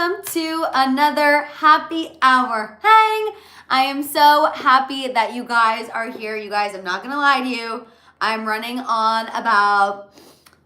welcome to another happy hour hang. I am so happy that you guys are here. You guys, I'm not gonna lie to you. I'm running on about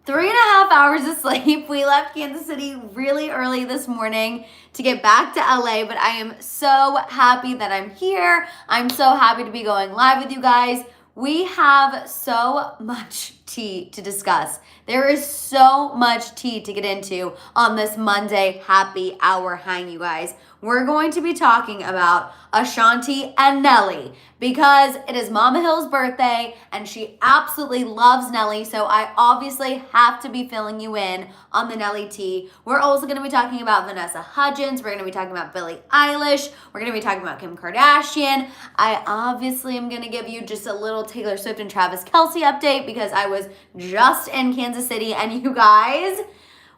3.5 hours of sleep. We left Kansas City really early this morning to get back to LA, but I am so happy that I'm here. I'm so happy to be going live with you guys. We have so much tea to discuss. There is so much tea to get into on this Monday happy hour hang, you guys. We're going to be talking about Ashanti and Nelly because it is Mama Hill's birthday and she absolutely loves Nelly. So I obviously have to be filling you in on the Nelly tea. We're also going to be talking about Vanessa Hudgens. We're going to be talking about Billie Eilish. We're going to be talking about Kim Kardashian. I obviously am going to give you just a little Taylor Swift and Travis Kelce update because I was just in Kansas City and you guys,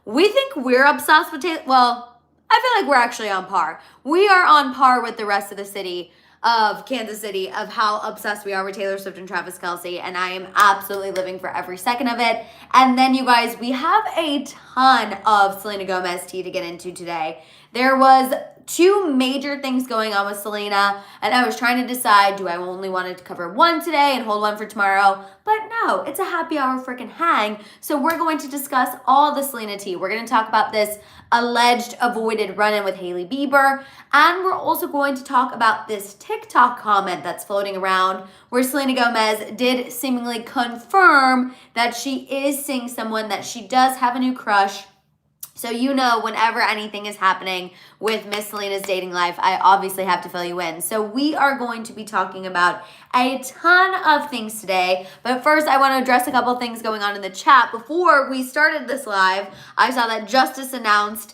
we think we're obsessed with Taylor. Well, I feel like we're actually on par. We are on par with the rest of the city of Kansas City of how obsessed we are with Taylor Swift and Travis Kelce, and I am absolutely living for every second of it. And then you guys, we have a ton of Selena Gomez tea to get into today. There was two major things going on with Selena, and I was trying to decide, do I only want to cover one today and hold one for tomorrow? But no, it's a happy hour freaking hang. So we're going to discuss all the Selena tea. We're going to talk about this alleged avoided run-in with Hailey Bieber, and we're also going to talk about this TikTok comment that's floating around where Selena Gomez did seemingly confirm that she is seeing someone, that she does have a new crush. So you know, whenever anything is happening with Miss Selena's dating life, I obviously have to fill you in. So we are going to be talking about a ton of things today. But first, I want to address a couple things going on in the chat. Before we started this live, I saw that Justice announced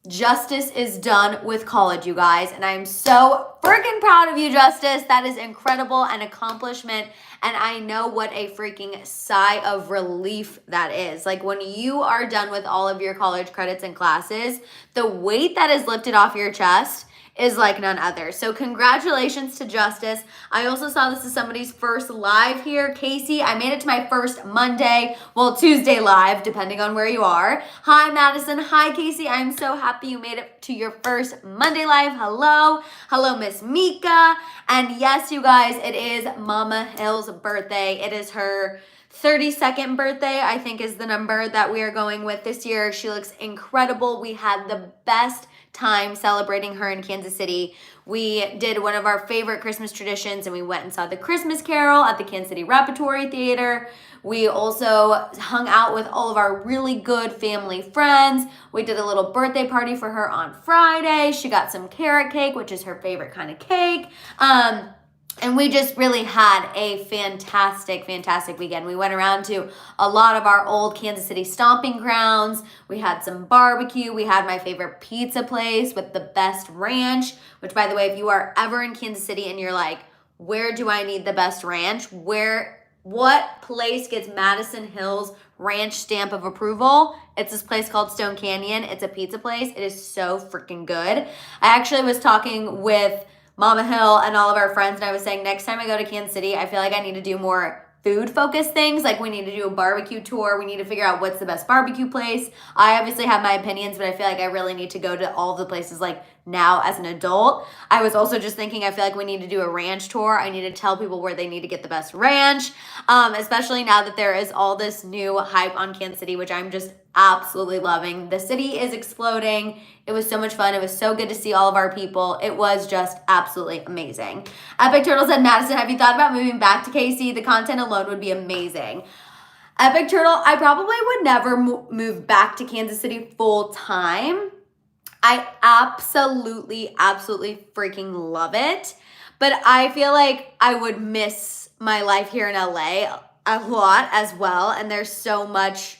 Justice is done with college, you guys. And I'm so freaking proud of you, Justice. That is incredible, an accomplishment. And I know what a freaking sigh of relief that is. Like when you are done with all of your college credits and classes, the weight that is lifted off your chest is like none other. So congratulations to Justice. I also saw this is somebody's first live here. Casey, I made it to my first Monday, well, Tuesday live, depending on where you are. Hi, Madison. Hi, Casey. I'm so happy you made it to your first Monday live. Hello. Hello, Miss Mika. And yes, you guys, it is Mama Hill's birthday. It is her 32nd birthday, I think is the number that we are going with this year. She looks incredible. We had the best time celebrating her in Kansas City. We did one of our favorite Christmas traditions and we went and saw the Christmas Carol at the Kansas City Repertory Theater. We also hung out with all of our really good family friends. We did a little birthday party for her on Friday. She got some carrot cake, which is her favorite kind of cake. And we just really had a fantastic weekend. We went around to a lot of our old Kansas City stomping grounds. We had some barbecue. We had my favorite pizza place with the best ranch, which by the way, if you are ever in Kansas City and you're like, where do I need the best ranch? What place gets Madison Hill's ranch stamp of approval? It's this place called Stone Canyon. It's a pizza place. It is so freaking good. I actually was talking with Mama Hill and all of our friends, and I was saying next time I go to Kansas City, I feel like I need to do more food-focused things. Like we need to do a barbecue tour. We need to figure out what's the best barbecue place. I obviously have my opinions, but I feel like I really need to go to all the places like now as an adult. I was also just thinking I feel like we need to do a ranch tour. I need to tell people where they need to get the best ranch, especially now that there is all this new hype on Kansas City, which I'm just absolutely loving. The city is exploding. It was so much fun. It was so good to see all of our people. It was just absolutely amazing. Epic Turtle said, Madison, have you thought about moving back to KC? The content alone would be amazing. Epic Turtle, I probably would never move back to Kansas City full time. I absolutely freaking love it. But I feel like I would miss my life here in LA a lot as well. And there's so much,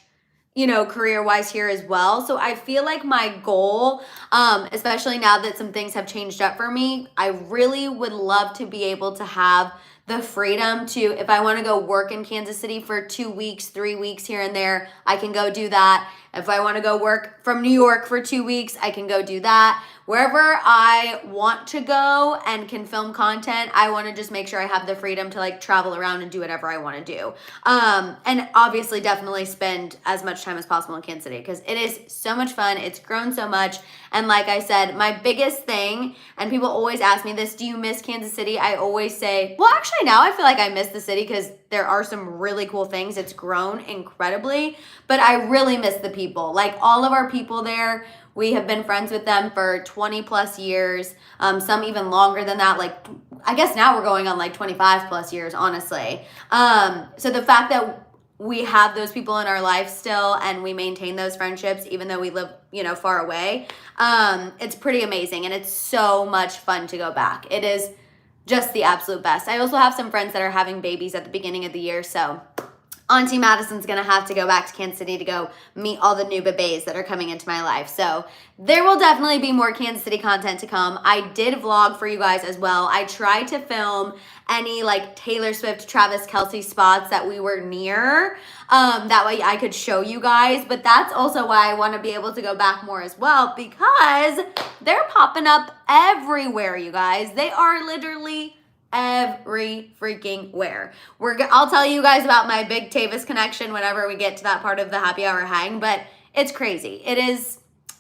you know, career-wise here as well. So I feel like my goal, especially now that some things have changed up for me, I really would love to be able to have the freedom to, if I want to go work in Kansas City for 2 weeks, 3 weeks here and there, I can go do that. If I want to go work from New York for 2 weeks, I can go do that. Wherever I want to go and can film content, I want to just make sure I have the freedom to like travel around and do whatever I want to do. And obviously definitely spend as much time as possible in Kansas City because it is so much fun. It's grown so much. And like I said, my biggest thing, and people always ask me this, do you miss Kansas City? I always say, well, actually now I feel like I miss the city because there are some really cool things. It's grown incredibly, but I really miss the people. Like all of our people there, we have been friends with them for 20 plus years, some even longer than that. Like, I guess now we're going on like 25 plus years, honestly. So the fact that we have those people in our life still and we maintain those friendships, even though we live, far away, it's pretty amazing. And it's so much fun to go back. It is just the absolute best. I also have some friends that are having babies at the beginning of the year, so Auntie Madison's going to have to go back to Kansas City to go meet all the new babies that are coming into my life. So there will definitely be more Kansas City content to come. I did vlog for you guys as well. I tried to film any like Taylor Swift, Travis Kelce spots that we were near. That way I could show you guys. But that's also why I want to be able to go back more as well because they're popping up everywhere, you guys. They are literally every freaking where. I'll tell you guys about my big Tavis connection whenever we get to that part of the happy hour hang, but it's crazy. It is,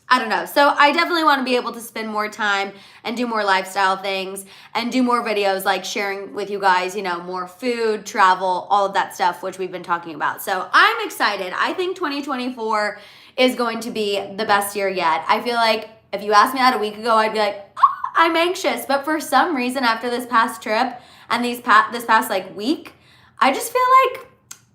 I don't know. So I definitely want to be able to spend more time and do more lifestyle things and do more videos like sharing with you guys, more food, travel, all of that stuff, which we've been talking about. So I'm excited. I think 2024 is going to be the best year yet. I feel like if you asked me that a week ago, I'd be like, I'm anxious, but for some reason after this past trip and this past like week, I just feel like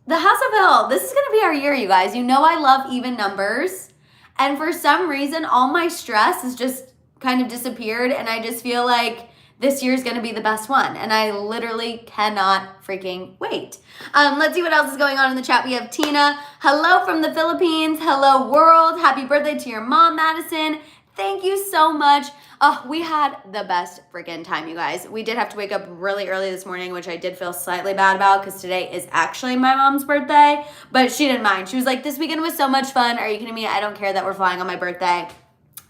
the House of Hill, this is going to be our year, you guys. I love even numbers, and for some reason all my stress has just kind of disappeared, and I just feel like this year is going to be the best one, and I literally cannot freaking wait. Let's see what else is going on in the chat. We have Tina. Hello from the Philippines. Hello world. Happy birthday to your mom, Madison. Thank you so much. Oh, we had the best freaking time, you guys. We did have to wake up really early this morning, which I did feel slightly bad about because today is actually my mom's birthday, but she didn't mind. She was like, this weekend was so much fun. Are you kidding me? I don't care that we're flying on my birthday.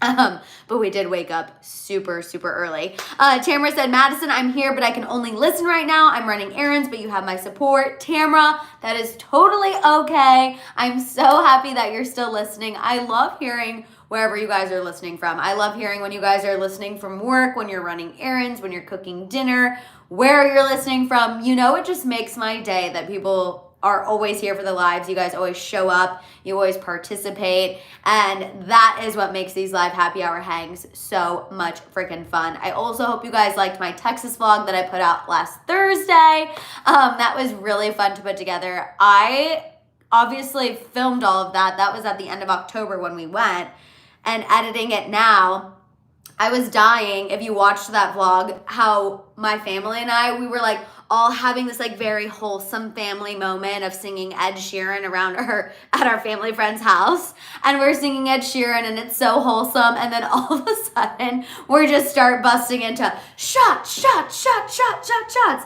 But we did wake up super, super early. Tamara said, Madison, I'm here, but I can only listen right now. I'm running errands, but you have my support. Tamara, that is totally okay. I'm so happy that you're still listening. I love hearing wherever you guys are listening from. I love hearing when you guys are listening from work, when you're running errands, when you're cooking dinner, where you're listening from. It just makes my day that people are always here for the lives. You guys always show up. You always participate. And that is what makes these live happy hour hangs so much freaking fun. I also hope you guys liked my Texas vlog that I put out last Thursday. That was really fun to put together. I obviously filmed all of that. That was at the end of October when we went. And editing it now, I was dying, if you watched that vlog, how my family and I, we were like all having this like very wholesome family moment of singing Ed Sheeran at our family friend's house. And we're singing Ed Sheeran and it's so wholesome. And then all of a sudden we just start busting into shots.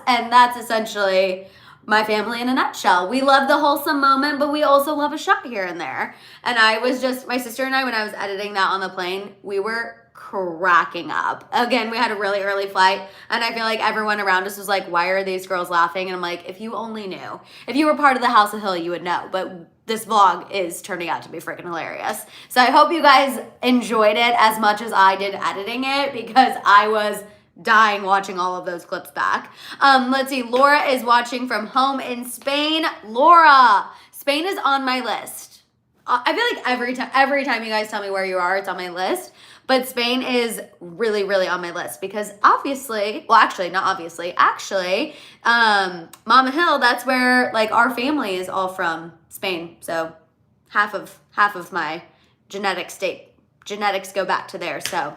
And that's essentially my family in a nutshell. We love the wholesome moment, but we also love a shot here and there. And my sister and I, when I was editing that on the plane, we were cracking up. Again, we had a really early flight, and I feel like everyone around us was like, why are these girls laughing? And I'm like, if you only knew. If you were part of the House of Hill, you would know. But this vlog is turning out to be freaking hilarious. So I hope you guys enjoyed it as much as I did editing it, because I was dying watching all of those clips back. Let's see. Laura is watching from home in Spain. Laura, Spain is on my list. I feel like every time you guys tell me where you are, it's on my list. But Spain is really, really on my list because actually, Mama Hill, that's where like our family is all from Spain. So half of my genetics go back to there. So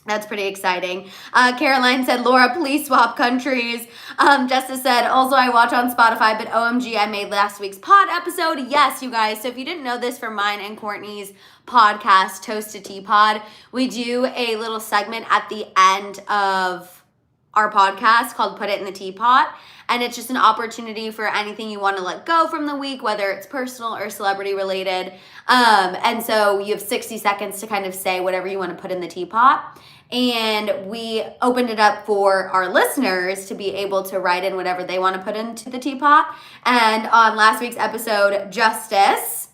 that's pretty exciting. Caroline said, Laura, please swap countries. Justice said, also I watch on Spotify, but OMG, I made last week's pod episode. Yes, you guys. So if you didn't know this, from mine and Courtney's podcast, Toast to Tea Pod, we do a little segment at the end of our podcast called Put It in the Teapot. And it's just an opportunity for anything you want to let go from the week, whether it's personal or celebrity related. And so you have 60 seconds to kind of say whatever you want to put in the teapot. And we opened it up for our listeners to be able to write in whatever they want to put into the teapot. And on last week's episode, Justice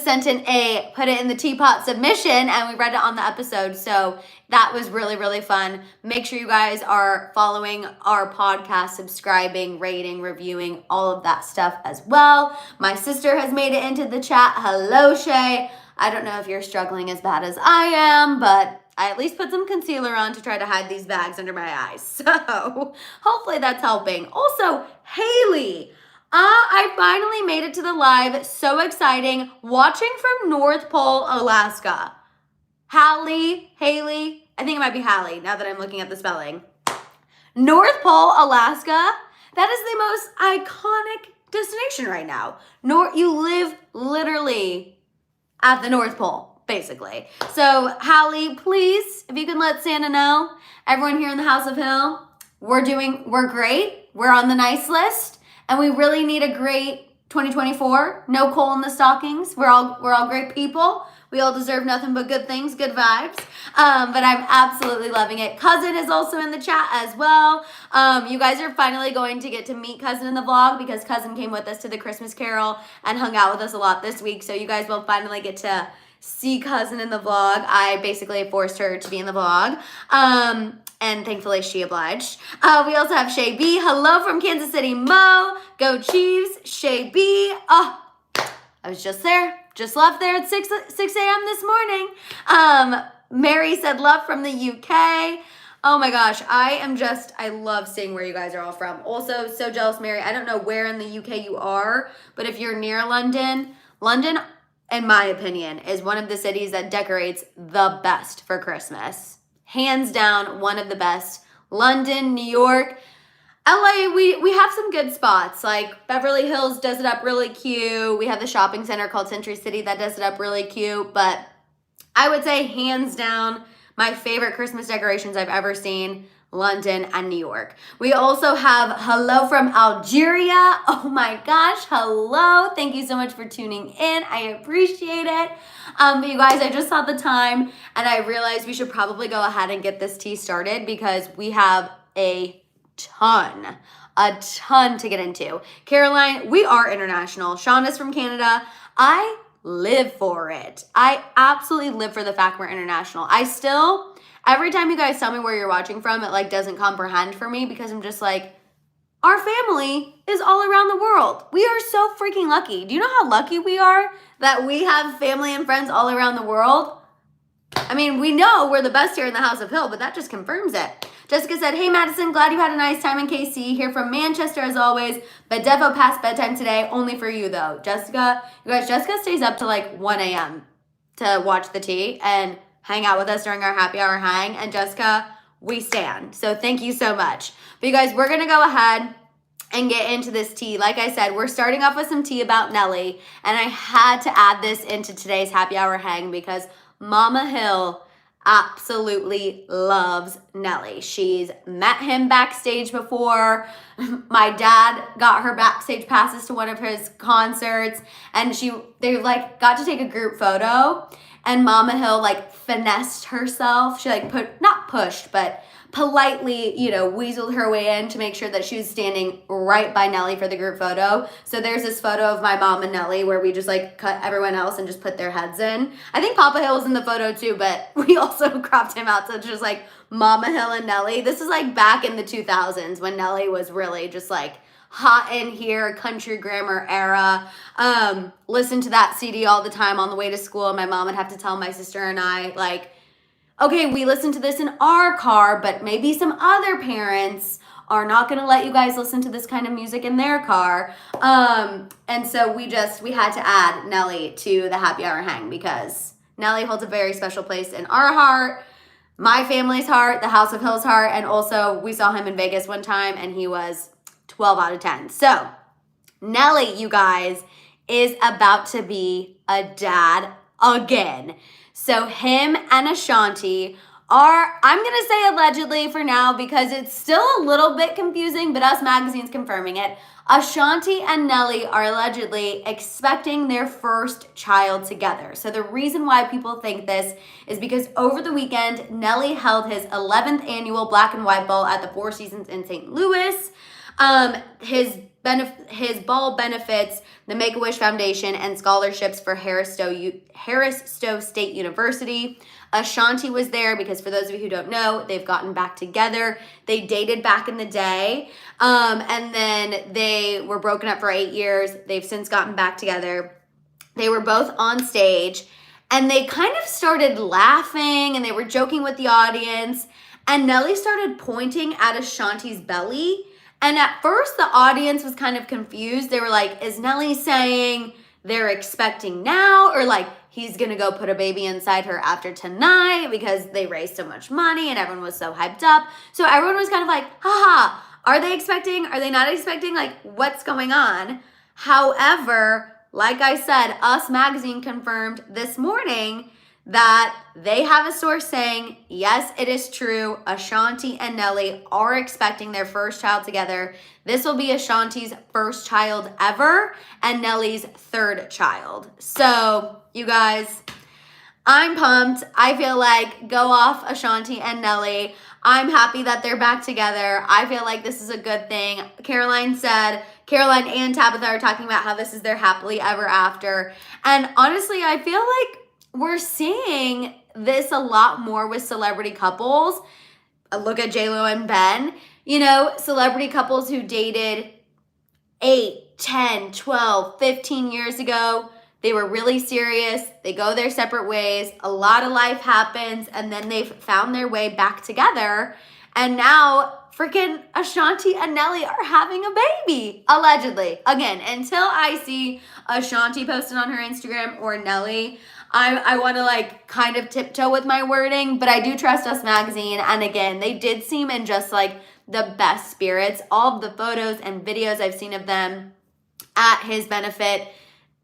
sent in a Put It in the Teapot submission, and we read it on the episode. So that was really, really fun. Make sure you guys are following our podcast, subscribing, rating, reviewing, all of that stuff as well. My sister has made it into the chat. Hello, Shay. I don't know if you're struggling as bad as I am, but I at least put some concealer on to try to hide these bags under my eyes. So hopefully that's helping. Also, Hailey. I finally made it to the live. So exciting. Watching from North Pole, Alaska. Hailey, I think it might be Hailey now that I'm looking at the spelling. North Pole, Alaska. That is the most iconic destination right now. You live literally at the North Pole, basically. So Hailey, please, if you can let Santa know, everyone here in the House of Hill, we're great. We're on the nice list. And we really need a great 2024. No coal in the stockings. We're all great people. We all deserve nothing but good things, good vibes. But I'm absolutely loving it. Cousin is also in the chat as well. You guys are finally going to get to meet Cousin in the vlog because Cousin came with us to the Christmas Carol and hung out with us a lot this week. So you guys will finally get to see Cousin in the vlog. I basically forced her to be in the vlog. And thankfully she obliged. We also have Shay B. Hello from Kansas City, Mo. Go Chiefs. Shay B. Oh, I was just there. Just left there at 6 a.m. this morning. Mary said love from the UK. Oh my gosh, I love seeing where you guys are all from. Also, so jealous, Mary. I don't know where in the UK you are, but if you're near London, in my opinion, is one of the cities that decorates the best for Christmas. Hands down, one of the best. London, New York, LA, we have some good spots. Like Beverly Hills does it up really cute. We have the shopping center called Century City that does it up really cute. But I would say hands down, my favorite Christmas decorations I've ever seen, London and New York. We also have hello from Algeria. Oh my gosh, hello. Thank you so much for tuning in. I appreciate it. But you guys, I just saw the time and I realized we should probably go ahead and get this tea started because we have a ton to get into. Caroline, we are international. Shauna's from Canada. I live for it. I absolutely live for the fact we're international. Every time you guys tell me where you're watching from, it like doesn't comprehend for me because I'm just like, our family is all around the world. We are so freaking lucky. Do you know how lucky we are that we have family and friends all around the world? I mean, we know we're the best here in the House of Hill, but that just confirms it. Jessica said, hey Madison, glad you had a nice time in KC. Here from Manchester as always, but defo past bedtime today, only for you though. Jessica, you guys, Jessica stays up to like 1 a.m. to watch the tea and hang out with us during our happy hour hang. And Jessica, we stand. So thank you so much. But you guys, we're going to go ahead and get into this tea. Like I said, we're starting off with some tea about Nelly. And I had to add this into today's happy hour hang because Mama Hill absolutely loves Nelly. She's met him backstage before. My dad got her backstage passes to one of his concerts. And they like got to take a group photo. And Mama Hill like finessed herself. She like not pushed, but politely, weaseled her way in to make sure that she was standing right by Nelly for the group photo. So there's this photo of my mom and Nelly where we just like cut everyone else and just put their heads in. I think Papa Hill was in the photo too, but we also cropped him out. So it's just like Mama Hill and Nelly. This is like back in the 2000s when Nelly was really just like hot in here, country grammar era. Listen to that CD all the time on the way to school. My mom would have to tell my sister and I like, okay, we listen to this in our car, but maybe some other parents are not going to let you guys listen to this kind of music in their car. And so we had to add Nelly to the happy hour hang because Nelly holds a very special place in our heart, my family's heart, the House of Hill's heart, and also we saw him in Vegas one time and he was 12 out of 10. So Nelly, you guys, is about to be a dad again. So him and Ashanti I'm going to say allegedly for now because it's still a little bit confusing, but Us Magazine's confirming it. Ashanti and Nelly are allegedly expecting their first child together. So the reason why people think this is because over the weekend, Nelly held his 11th annual Black and White Ball at the Four Seasons in St. Louis. His ball benefits the Make-A-Wish Foundation and scholarships for Harris Stowe State University. Ashanti was there because, for those of you who don't know, they've gotten back together. They dated back in the day, and then they were broken up for 8 years. They've since gotten back together. They were both on stage, and they kind of started laughing, and they were joking with the audience, and Nelly started pointing at Ashanti's belly. And at first, the audience was kind of confused. They were like, is Nelly saying they're expecting now? Or like, he's going to go put a baby inside her after tonight because they raised so much money and everyone was so hyped up. So everyone was kind of like, haha, are they expecting? Are they not expecting? Like, what's going on? However, like I said, Us Magazine confirmed this morning that they have a source saying, yes, it is true. Ashanti and Nelly are expecting their first child together. This will be Ashanti's first child ever and Nelly's third child. So, you guys, I'm pumped. I feel like go off Ashanti and Nelly. I'm happy that they're back together. I feel like this is a good thing. Caroline and Tabitha are talking about how this is their happily ever after. And honestly, I feel like we're seeing this a lot more with celebrity couples. Look at J-Lo and Ben. You know, celebrity couples who dated 8, 10, 12, 15 years ago. They were really serious. They go their separate ways. A lot of life happens, and then they've found their way back together. And now freaking Ashanti and Nelly are having a baby, allegedly. Again, until I see Ashanti posted on her Instagram or Nelly, I want to like kind of tiptoe with my wording, but I do trust Us Magazine. And again, they did seem in just like the best spirits. All of the photos and videos I've seen of them at his benefit,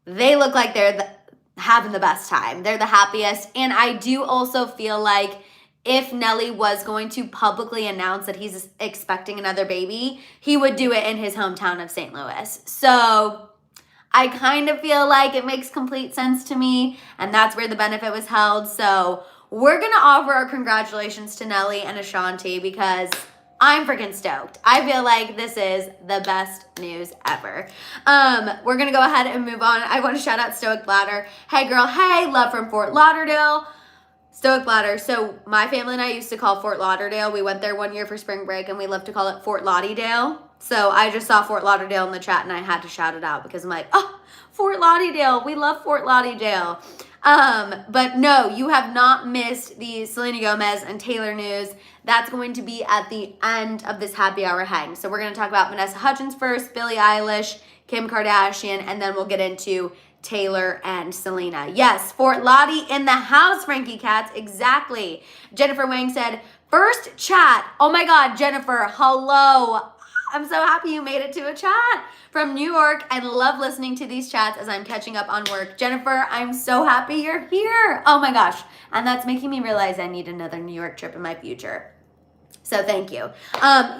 they look like they're having the best time. They're the happiest. And I do also feel like if Nelly was going to publicly announce that he's expecting another baby, he would do it in his hometown of St. Louis. So I kind of feel like it makes complete sense to me, and that's where the benefit was held. So we're going to offer our congratulations to Nelly and Ashanti because I'm freaking stoked. I feel like this is the best news ever. We're going to go ahead and move on. I want to shout out Stoic Bladder. Hey, girl. Hey, love from Fort Lauderdale. Stoic Bladder. So my family and I used to call Fort Lauderdale. We went there one year for spring break, and we loved to call it Fort Lauderdale. So I just saw Fort Lauderdale in the chat, and I had to shout it out because I'm like, oh, Fort Lauderdale. We love Fort Lauderdale. But no, you have not missed the Selena Gomez and Taylor news. That's going to be at the end of this happy hour hang. So we're going to talk about Vanessa Hudgens first, Billie Eilish, Kim Kardashian, and then we'll get into Taylor and Selena. Yes, Fort Lottie in the house, Frankie Cats. Exactly. Jennifer Wang said, first chat. Oh my God, Jennifer, hello. I'm so happy you made it to a chat from New York and love listening to these chats as I'm catching up on work. Jennifer, I'm so happy you're here. Oh my gosh. And that's making me realize I need another New York trip in my future. So thank you.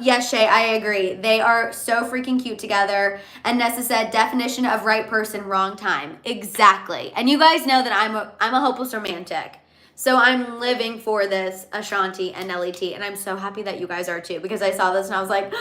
Yes, Shay, I agree. They are so freaking cute together. And Nessa said, definition of right person, wrong time. Exactly. And you guys know that I'm a hopeless romantic. So I'm living for this Ashanti and Nelly T. And I'm so happy that you guys are too, because I saw this and I was like,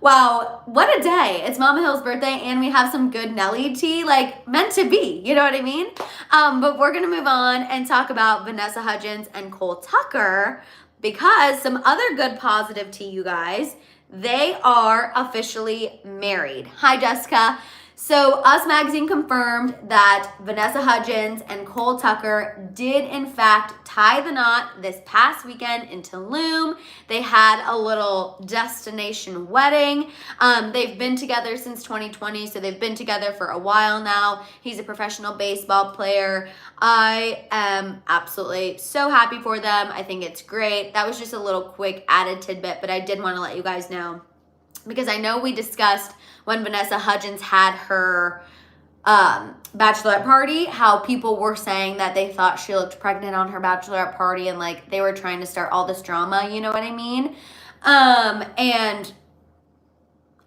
wow, what a day. It's Mama Hill's birthday and we have some good Nelly tea, like meant to be, you know what I mean? But we're going to move on and talk about Vanessa Hudgens and Cole Tucker because some other good positive tea, you guys. They are officially married. Hi, Jessica. So Us Magazine confirmed that Vanessa Hudgens and Cole Tucker did in fact tie the knot this past weekend in Tulum. They had a little destination wedding. They've been together since 2020, so they've been together for a while now. He's a professional baseball player. I am absolutely so happy for them. I think it's great. That was just a little quick added tidbit, but I did want to let you guys know because I know we discussed when Vanessa Hudgens had her bachelorette party, how people were saying that they thought she looked pregnant on her bachelorette party, and like they were trying to start all this drama, you know what I mean? And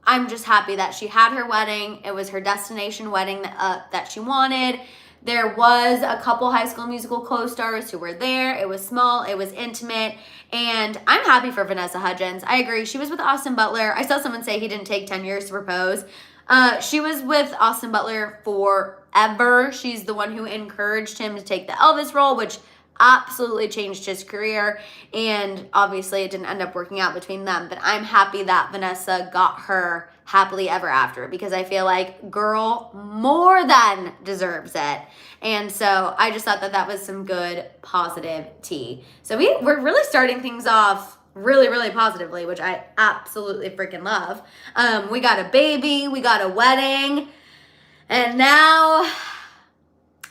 I'm just happy that she had her wedding. It was her destination wedding that she wanted. There was a couple High School Musical co-stars who were there. It was small, it was intimate, and I'm happy for Vanessa Hudgens. I agree. She was with Austin Butler. I saw someone say he didn't take 10 years to propose. She was with Austin Butler forever. She's the one who encouraged him to take the Elvis role, which absolutely changed his career, and obviously it didn't end up working out between them, but I'm happy that Vanessa got her happily ever after, because I feel like girl more than deserves it. And so I just thought that that was some good positive tea. So we're really starting things off really, really positively, which I absolutely freaking love. We got a baby, we got a wedding, and now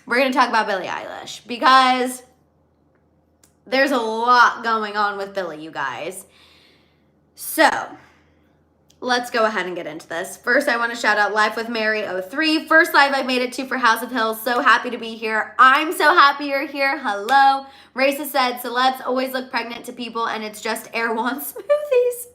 we're gonna talk about Billie Eilish, because there's a lot going on with Billie, you guys. So let's go ahead and get into this. First, I want to shout out Life with Mary 03. First live I made it to for House of Hills. So happy to be here. I'm so happy you're here. Hello. Raisa said, celebs always look pregnant to people and it's just Erewhon smoothies.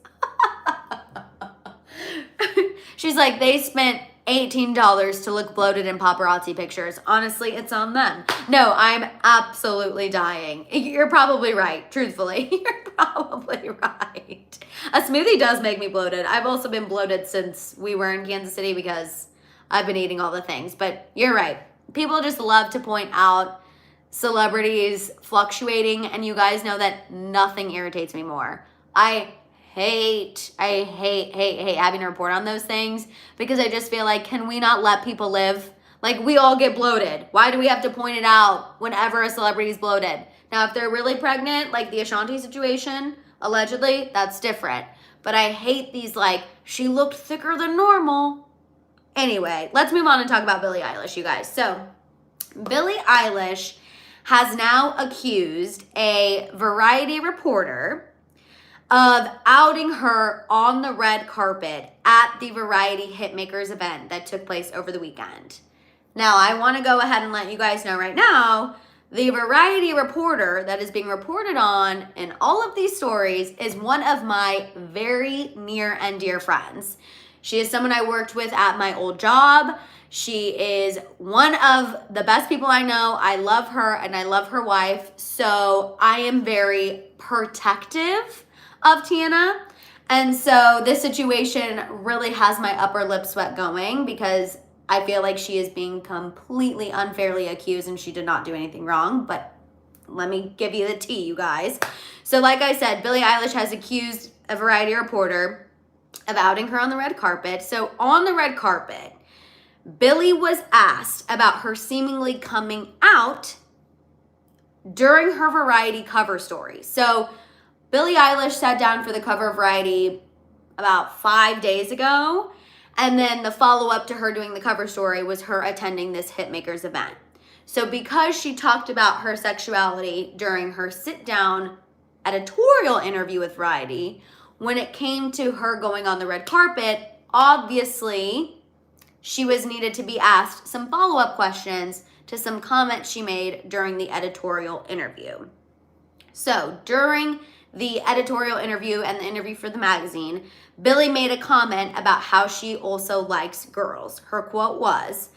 She's like, they spent $18 to look bloated in paparazzi pictures. Honestly, it's on them. No, I'm absolutely dying. You're probably right, truthfully. You're probably right. A smoothie does make me bloated. I've also been bloated since we were in Kansas City because I've been eating all the things. But you're right. People just love to point out celebrities fluctuating, and you guys know that nothing irritates me more. I hate having to report on those things, because I just feel like, can we not let people live? Like, we all get bloated. Why do we have to point it out whenever a celebrity's bloated? Now, if they're really pregnant, like the Ashanti situation, allegedly, that's different. But I hate these, like, she looked thicker than normal. Anyway, let's move on and talk about Billie Eilish, you guys. So, Billie Eilish has now accused a Variety reporter of outing her on the red carpet at the Variety Hitmakers event that took place over the weekend. Now, I want to go ahead and let you guys know right now, the Variety reporter that is being reported on in all of these stories is one of my very near and dear friends. She is someone I worked with at my old job. She is one of the best people I know. I love her and I love her wife. So I am very protective of Tiana. And so this situation really has my upper lip sweat going, because I feel like she is being completely unfairly accused and she did not do anything wrong. But let me give you the tea, you guys. So like I said, Billie Eilish has accused a Variety reporter of outing her on the red carpet. So on the red carpet, Billie was asked about her seemingly coming out during her Variety cover story. So Billie Eilish sat down for the cover of Variety about 5 days ago, and then the follow-up to her doing the cover story was her attending this Hitmakers event. So because she talked about her sexuality during her sit-down editorial interview with Variety, when it came to her going on the red carpet, obviously she was needed to be asked some follow-up questions to some comments she made during the editorial interview. So during the editorial interview and the interview for the magazine, Billie made a comment about how she also likes girls. Her quote was,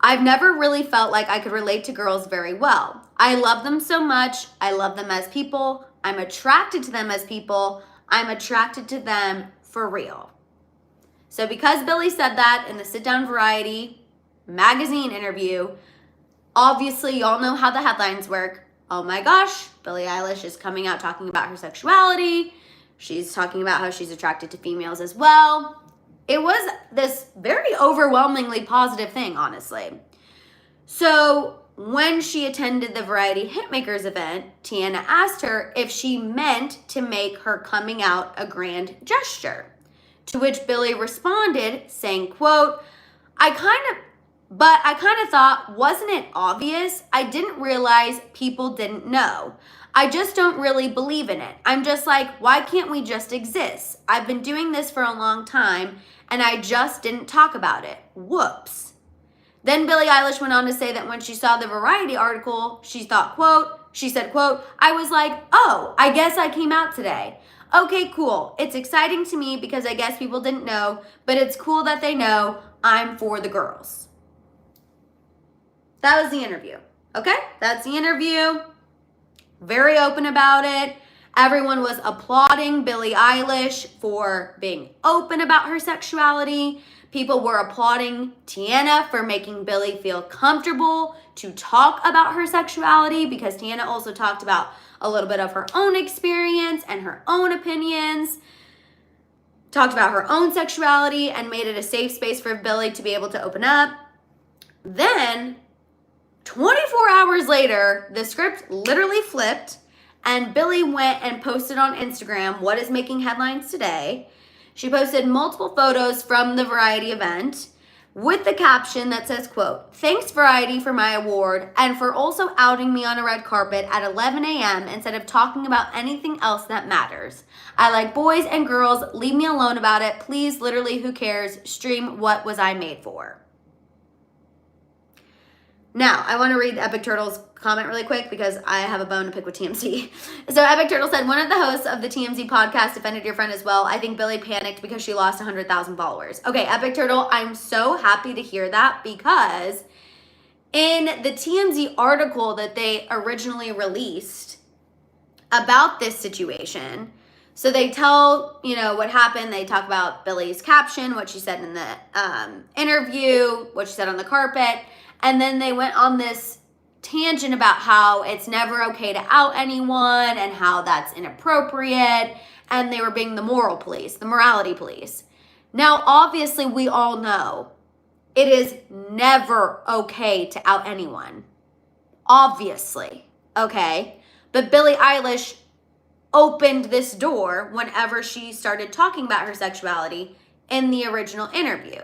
"I've never really felt like I could relate to girls very well. I love them so much. I love them as people. I'm attracted to them as people. I'm attracted to them for real." So because Billie said that in the Sit Down Variety magazine interview, obviously y'all know how the headlines work. Oh my gosh, Billie Eilish is coming out talking about her sexuality. She's talking about how she's attracted to females as well. It was this very overwhelmingly positive thing, honestly. So when she attended the Variety Hitmakers event, Tiana asked her if she meant to make her coming out a grand gesture. To which Billie responded saying, quote, I kind of thought, wasn't it obvious? I didn't realize people didn't know. I just don't really believe in it. I'm just like, why can't we just exist? I've been doing this for a long time and I just didn't talk about it. Whoops. Then Billie Eilish went on to say that when she saw the Variety article, she said, quote, I was like, oh, I guess I came out today. Okay, cool. It's exciting to me because I guess people didn't know, but it's cool that they know I'm for the girls. That was the interview. Okay? That's the interview. Very open about it. Everyone was applauding Billie Eilish for being open about her sexuality. People were applauding Tiana for making Billie feel comfortable to talk about her sexuality, because Tiana also talked about a little bit of her own experience and her own opinions, talked about her own sexuality, and made it a safe space for Billie to be able to open up. Then, 24 hours later, the script literally flipped, and Billie went and posted on Instagram what is making headlines today. She posted multiple photos from the Variety event with the caption that says, quote, thanks Variety for my award and for also outing me on a red carpet at 11 a.m. instead of talking about anything else that matters. I like boys and girls. Leave me alone about it. Please, literally, who cares? Stream What Was I Made For? Now, I want to read Epic Turtle's comment really quick because I have a bone to pick with TMZ. So Epic Turtle said, one of the hosts of the TMZ podcast defended your friend as well. I think Billie panicked because she lost 100,000 followers. Okay, Epic Turtle, I'm so happy to hear that, because in the TMZ article that they originally released about this situation, so they tell, what happened. They talk about Billie's caption, what she said in the interview, what she said on the carpet. And then they went on this tangent about how it's never okay to out anyone and how that's inappropriate. And they were being the moral police, the morality police. Now, obviously, we all know it is never okay to out anyone. Obviously, okay? But Billie Eilish opened this door whenever she started talking about her sexuality in the original interview.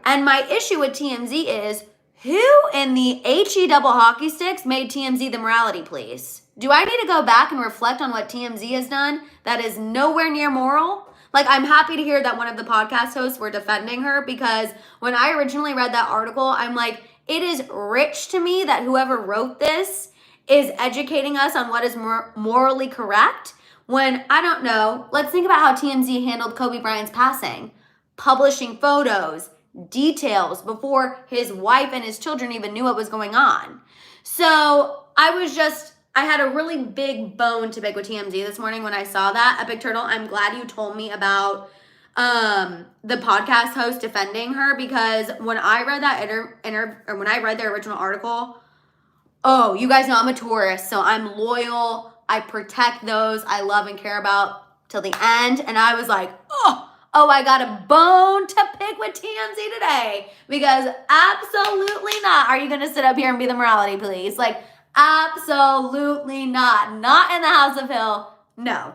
And my issue with TMZ is, who in the HE double hockey sticks made TMZ the morality police? Do I need to go back and reflect on what TMZ has done that is nowhere near moral? Like, I'm happy to hear that one of the podcast hosts were defending her, because when I originally read that article, I'm like, it is rich to me that whoever wrote this is educating us on what is morally correct, when, I don't know, let's think about how TMZ handled Kobe Bryant's passing. Publishing photos, details before his wife and his children even knew what was going on. So I had a really big bone to pick with TMZ this morning when I saw that. Epic Turtle, I'm glad you told me about the podcast host defending her, because when I read that when I read their original article, oh, you guys know I'm a tourist, so I'm loyal. I protect those I love and care about till the end. And I was like, oh, I got a bone to pick with TMZ today, because absolutely not are you going to sit up here and be the morality police. Like, absolutely not. Not in the House of Hill. No.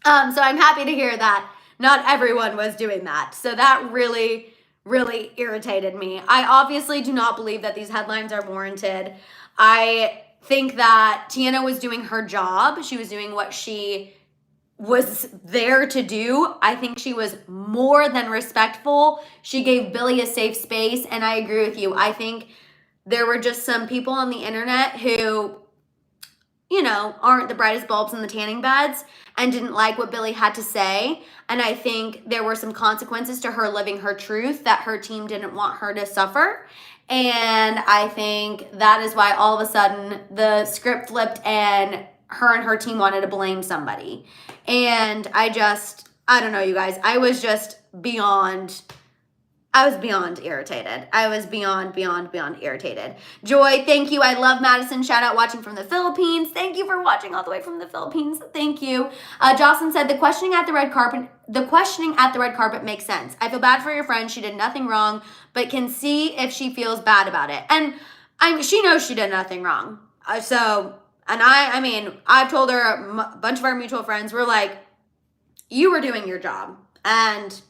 So I'm happy to hear that not everyone was doing that. So that really, really irritated me. I obviously do not believe that these headlines are warranted. I think that Tiana was doing her job. She was doing what she was there to do. I think she was more than respectful. She gave Billie a safe space, and I agree with you. I think there were just some people on the internet who, aren't the brightest bulbs in the tanning beds and didn't like what Billie had to say. And I think there were some consequences to her living her truth that her team didn't want her to suffer. And I think that is why all of a sudden the script flipped and her team wanted to blame somebody. And I don't know, you guys. I was beyond irritated. I was beyond irritated. Joy, thank you. I love Madison. Shout out watching from the Philippines. Thank you for watching all the way from the Philippines. Thank you. Jocelyn said, the questioning at the red carpet makes sense. I feel bad for your friend. She did nothing wrong, but can see if she feels bad about it. And she knows she did nothing wrong. I've told her, a bunch of our mutual friends were like, you were doing your job. And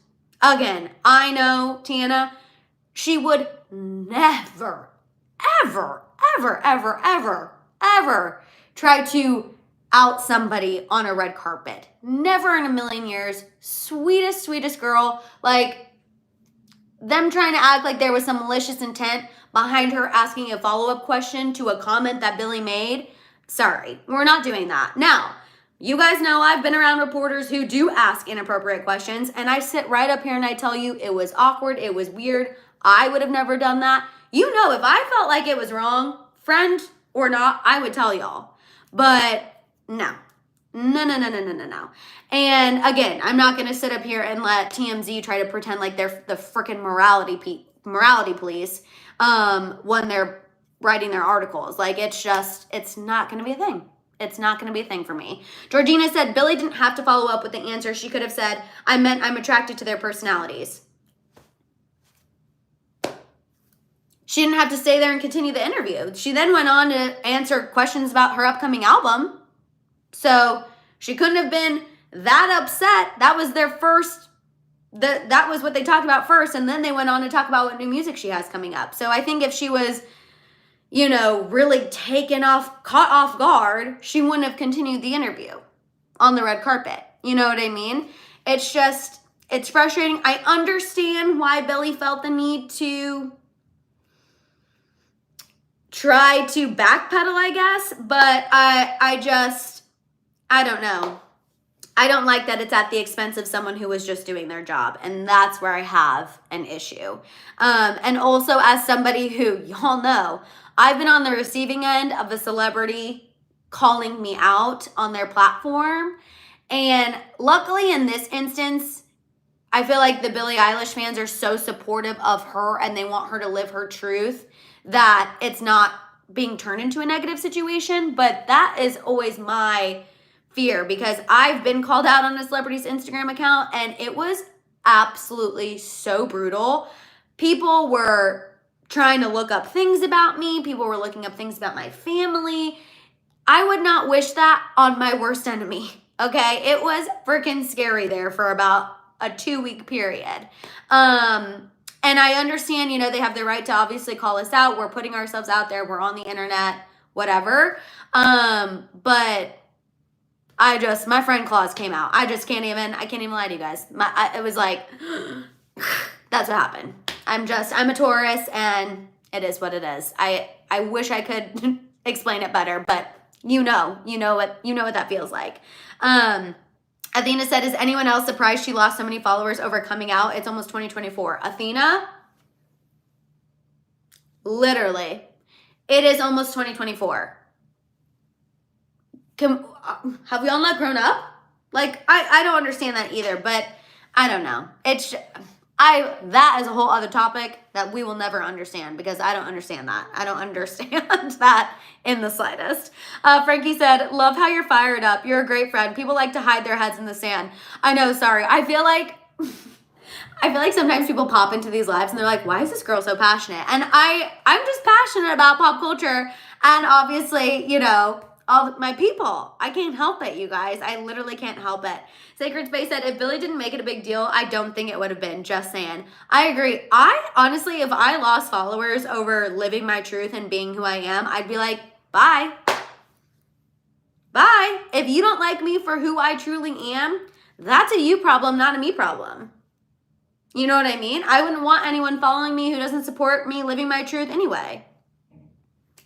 again, I know Tiana, she would never, ever, ever, ever, ever, ever try to out somebody on a red carpet. Never in a million years. Sweetest, sweetest girl. Like, them trying to act like there was some malicious intent behind her asking a follow-up question to a comment that Billie made, sorry, we're not doing that. Now, you guys know I've been around reporters who do ask inappropriate questions, and I sit right up here and I tell you it was awkward, it was weird, I would have never done that. You know, if I felt like it was wrong, friend or not, I would tell y'all. But no. No. And again, I'm not going to sit up here and let TMZ try to pretend like they're the freaking morality police when they're writing their articles. Like, it's not going to be a thing. It's not going to be a thing for me. Georgina said, Billie didn't have to follow up with the answer. She could have said, I'm attracted to their personalities. She didn't have to stay there and continue the interview. She then went on to answer questions about her upcoming album. So she couldn't have been that upset. That was their first, that was what they talked about first. And then they went on to talk about what new music she has coming up. So I think if she was, you know, really caught off guard, she wouldn't have continued the interview on the red carpet. You know what I mean? It's just, it's frustrating. I understand why Billie felt the need to try to backpedal, I guess, but I don't know. I don't like that it's at the expense of someone who was just doing their job, and that's where I have an issue. And also, as somebody who, y'all know, I've been on the receiving end of a celebrity calling me out on their platform, and luckily in this instance, I feel like the Billie Eilish fans are so supportive of her and they want her to live her truth that it's not being turned into a negative situation. But that is always my fear, because I've been called out on a celebrity's Instagram account and it was absolutely so brutal. People were trying to look up things about me. People were looking up things about my family. I would not wish that on my worst enemy, okay? It was freaking scary there for about a 2-week period. And I understand, you know, they have the right to obviously call us out. We're putting ourselves out there. We're on the internet, whatever. But my friend clause came out. I can't even lie to you guys. It was like, that's what happened. I'm a Taurus and it is what it is. I wish I could explain it better, but you know what that feels like. Athena said, is anyone else surprised she lost so many followers over coming out? It's almost 2024. Athena, literally, it is almost 2024. Have we all not grown up? Like, I don't understand that either, but I don't know. That is a whole other topic that we will never understand, because I don't understand that. I don't understand that in the slightest. Frankie said, love how you're fired up. You're a great friend. People like to hide their heads in the sand. I know, sorry. I feel like sometimes people pop into these lives and they're like, why is this girl so passionate? And I'm just passionate about pop culture and obviously, you know, all my people. I can't help it, you guys. I literally can't help it. Sacred Space said, if Billie didn't make it a big deal, I don't think it would have been. Just saying. I agree. Honestly, if I lost followers over living my truth and being who I am, I'd be like, bye. Bye. If you don't like me for who I truly am, that's a you problem, not a me problem. You know what I mean? I wouldn't want anyone following me who doesn't support me living my truth anyway.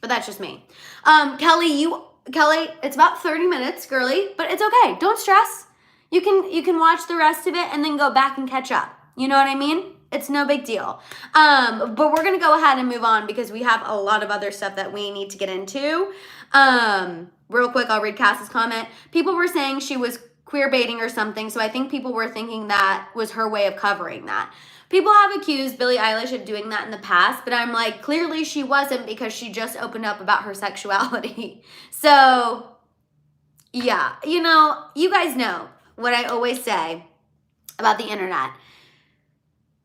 But that's just me. Kelly, it's about 30 minutes, girly, but it's okay. Don't stress. You can watch the rest of it and then go back and catch up. You know what I mean? It's no big deal. But we're going to go ahead and move on because we have a lot of other stuff that we need to get into. Real quick, I'll read Cass's comment. People were saying she was queer baiting or something, so I think people were thinking that was her way of covering that. People have accused Billie Eilish of doing that in the past, but I'm like, clearly she wasn't, because she just opened up about her sexuality. So, yeah, you know, you guys know what I always say about the internet.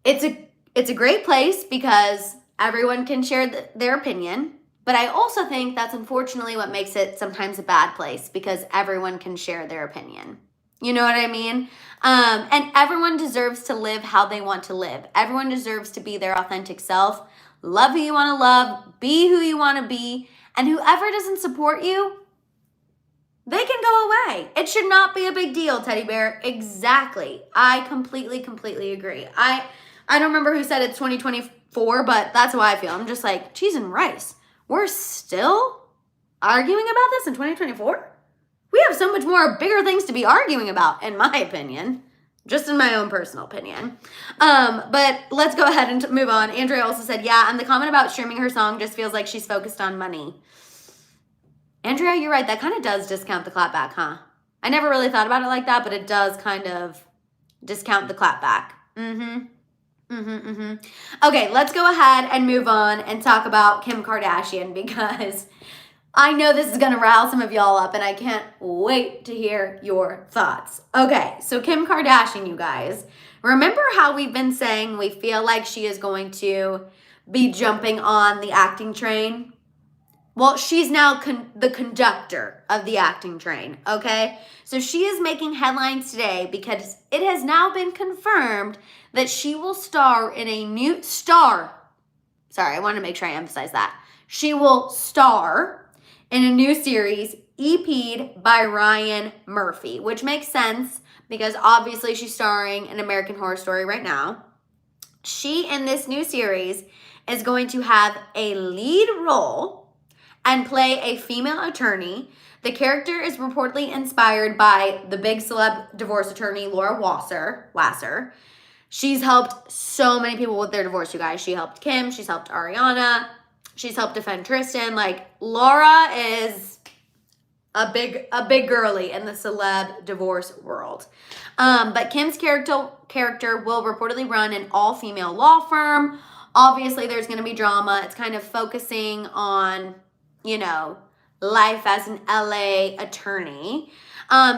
It's a great place because everyone can share their opinion, but I also think that's unfortunately what makes it sometimes a bad place, because everyone can share their opinion. You know what I mean? And everyone deserves to live how they want to live. Everyone deserves to be their authentic self. Love who you want to love. Be who you want to be. And whoever doesn't support you, they can go away. It should not be a big deal, teddy bear. Exactly. I completely agree. I don't remember who said it's 2024, but that's how I feel. I'm just like, cheese and rice. We're still arguing about this in 2024? We have so much more bigger things to be arguing about, in my opinion. Just in my own personal opinion. But let's go ahead and move on. Andrea also said, yeah, and the comment about streaming her song just feels like she's focused on money. Andrea, you're right. That kind of does discount the clapback, huh? I never really thought about it like that, but it does kind of discount the clapback. Okay, let's go ahead and move on and talk about Kim Kardashian because I know this is going to rile some of y'all up and I can't wait to hear your thoughts. Okay, so Kim Kardashian, you guys. Remember how we've been saying we feel like she is going to be jumping on the acting train? Well, she's now the conductor of the acting train, okay? So she is making headlines today because it has now been confirmed that she will star in a new Sorry, I want to make sure I emphasize that. She will star in a new series EP'd by Ryan Murphy, which makes sense because obviously she's starring in American Horror Story right now. She, in this new series, is going to have a lead role and play a female attorney. The character is reportedly inspired by the big celeb divorce attorney Laura Wasser. She's helped so many people with their divorce, you guys. She helped Kim. She's helped Ariana. She's helped defend Tristan. Like, Laura is a big girly in the celeb divorce world. But Kim's character will reportedly run an all-female law firm. Obviously, there's going to be drama. It's kind of focusing on, you know, life as an LA attorney.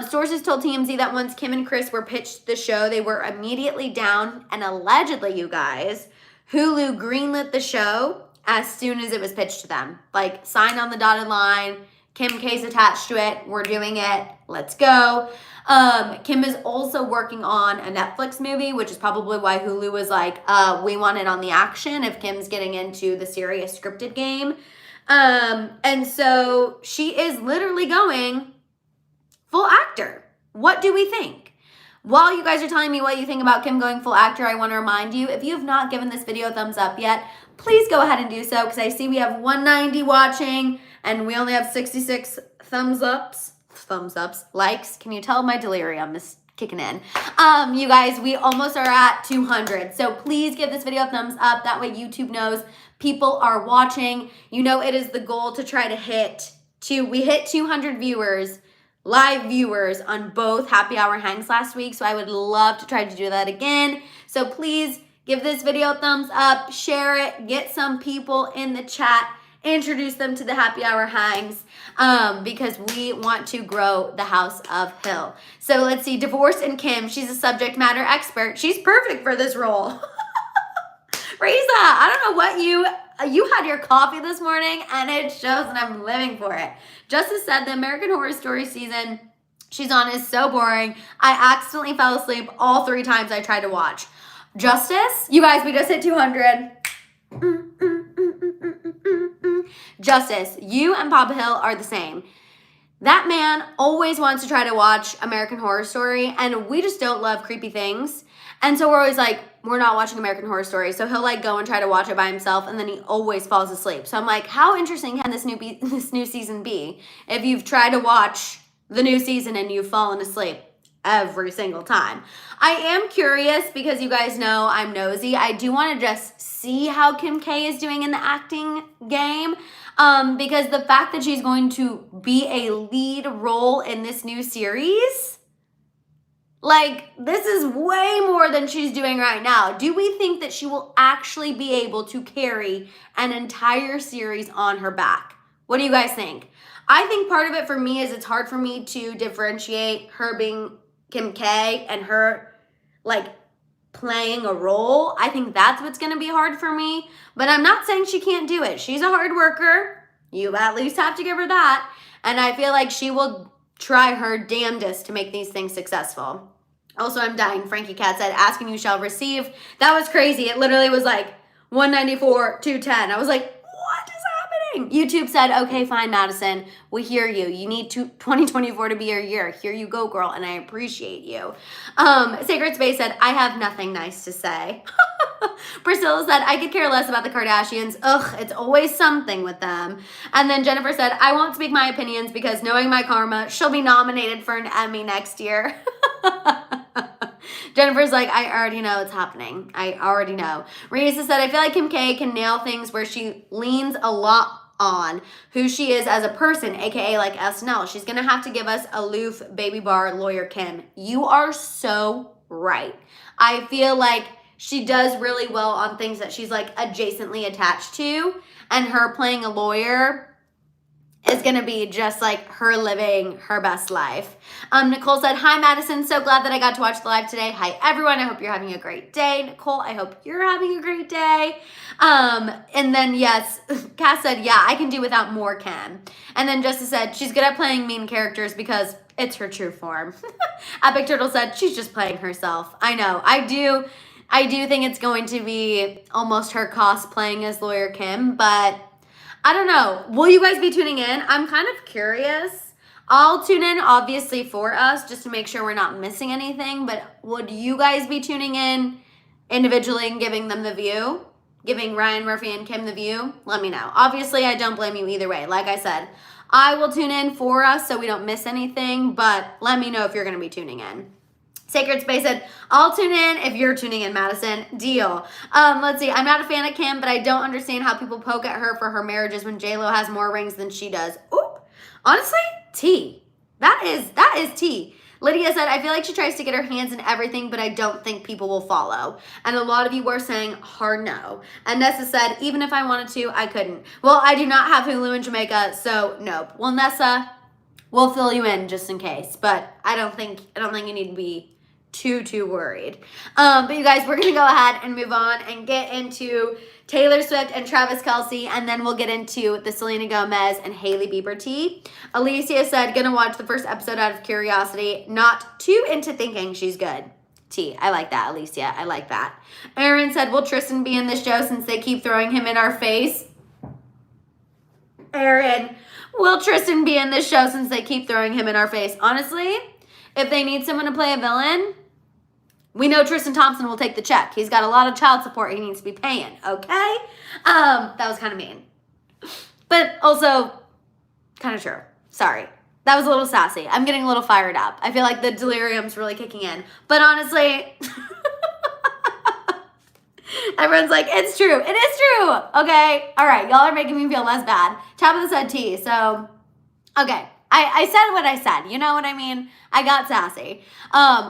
Sources told TMZ that once Kim and Chris were pitched the show, they were immediately down, and allegedly, you guys, Hulu greenlit the show as soon as it was pitched to them. Like, signed on the dotted line, Kim K's attached to it, we're doing it, let's go. Kim is also working on a Netflix movie, which is probably why Hulu was like, we want it on the action if Kim's getting into the serious scripted game. And so she is literally going full actor. What do we think? While you guys are telling me what you think about Kim going full actor, I want to remind you, if you have not given this video a thumbs up yet, please go ahead and do so because I see we have 190 watching and we only have 66 thumbs ups, likes. Can you tell my delirium is kicking in? You guys, we almost are at 200. So please give this video a thumbs up. That way YouTube knows people are watching. You know, it is the goal to try to we hit 200 viewers, live viewers on both happy hour hangs last week. So I would love to try to do that again. So please give this video a thumbs up, share it, get some people in the chat, introduce them to the happy hour hangs because we want to grow the House of Hill. So let's see, Divorce and Kim. She's a subject matter expert. She's perfect for this role. Reza, I don't know what you had your coffee this morning and it shows and I'm living for it. Justice said the American Horror Story season she's on is so boring. I accidentally fell asleep all 3 times I tried to watch. Justice, you guys, we just hit 200. Justice, you and Papa Hill are the same. That man always wants to try to watch American Horror Story and we just don't love creepy things. And so we're always like, we're not watching American Horror Story. So he'll like go and try to watch it by himself and then he always falls asleep. So I'm like, how interesting can this new season be if you've tried to watch the new season and you've fallen asleep every single time? I am curious because you guys know I'm nosy. I do want to just see how Kim K is doing in the acting game because the fact that she's going to be a lead role in this new series, like, this is way more than she's doing right now. Do we think that she will actually be able to carry an entire series on her back? What do you guys think? I think part of it for me is it's hard for me to differentiate her being Kim K and her, like, playing a role. I think that's what's going to be hard for me. But I'm not saying she can't do it. She's a hard worker. You at least have to give her that. And I feel like she will try her damnedest to make these things successful. Also, I'm dying. Frankie Cat said, asking you shall receive. That was crazy. It literally was like 194, 210. I was like, what is happening? YouTube said, okay, fine, Madison. We hear you. You need 2024 to be your year. Here you go, girl. And I appreciate you. Sacred Space said, I have nothing nice to say. Priscilla said, I could care less about the Kardashians. Ugh, it's always something with them. And then Jennifer said, I won't speak my opinions because knowing my karma, she'll be nominated for an Emmy next year. Jennifer's like, I already know it's happening. I already know. Risa said, I feel like Kim K can nail things where she leans a lot on who she is as a person, aka like SNL. She's gonna have to give us aloof baby bar lawyer Kim. You are so right. I feel like she does really well on things that she's like adjacently attached to, and her playing a lawyer is gonna be just like her living her best life. Nicole said, hi Madison, so glad that I got to watch the live today. Hi everyone, I hope you're having a great day. Nicole, I hope you're having a great day. And then yes, Cass said, yeah, I can do without more Kim. And then Justice said, she's good at playing mean characters because it's her true form. Epic Turtle said, she's just playing herself. I know, I do think it's going to be almost her cosplaying as lawyer Kim, but I don't know. Will you guys be tuning in? I'm kind of curious. I'll tune in, obviously, for us, just to make sure we're not missing anything. But would you guys be tuning in individually and giving them the view? Giving Ryan Murphy and Kim the view? Let me know. Obviously, I don't blame you either way. Like I said, I will tune in for us so we don't miss anything. But let me know if you're going to be tuning in. Sacred Space said, I'll tune in if you're tuning in, Madison. Deal. Let's see. I'm not a fan of Kim, but I don't understand how people poke at her for her marriages when J-Lo has more rings than she does. Oop. Honestly, T. That is T. Lydia said, I feel like she tries to get her hands in everything, but I don't think people will follow. And a lot of you were saying hard no. And Nessa said, even if I wanted to, I couldn't. Well, I do not have Hulu in Jamaica, so nope. Well, Nessa, we'll fill you in just in case. But I don't think you need to be too worried. But you guys, we're gonna go ahead and move on and get into Taylor Swift and Travis Kelce, and then we'll get into the Selena Gomez and Hailey Bieber tea. Alicia said, gonna watch the first episode out of curiosity, not too into thinking she's good. T. I like that, Alicia. I like that. Aaron said, will Tristan be in the show since they keep throwing him in our face? Aaron, will Tristan be in this show since they keep throwing him in our face? Honestly, if they need someone to play a villain, we know Tristan Thompson will take the check. He's got a lot of child support he needs to be paying, okay? That was kind of mean. But also kind of true. Sorry. That was a little sassy. I'm getting a little fired up. I feel like the delirium's really kicking in. But honestly, everyone's like, it's true. It is true. Okay? All right. Y'all are making me feel less bad. Tabitha said tea. So, okay. I said what I said. You know what I mean? I got sassy.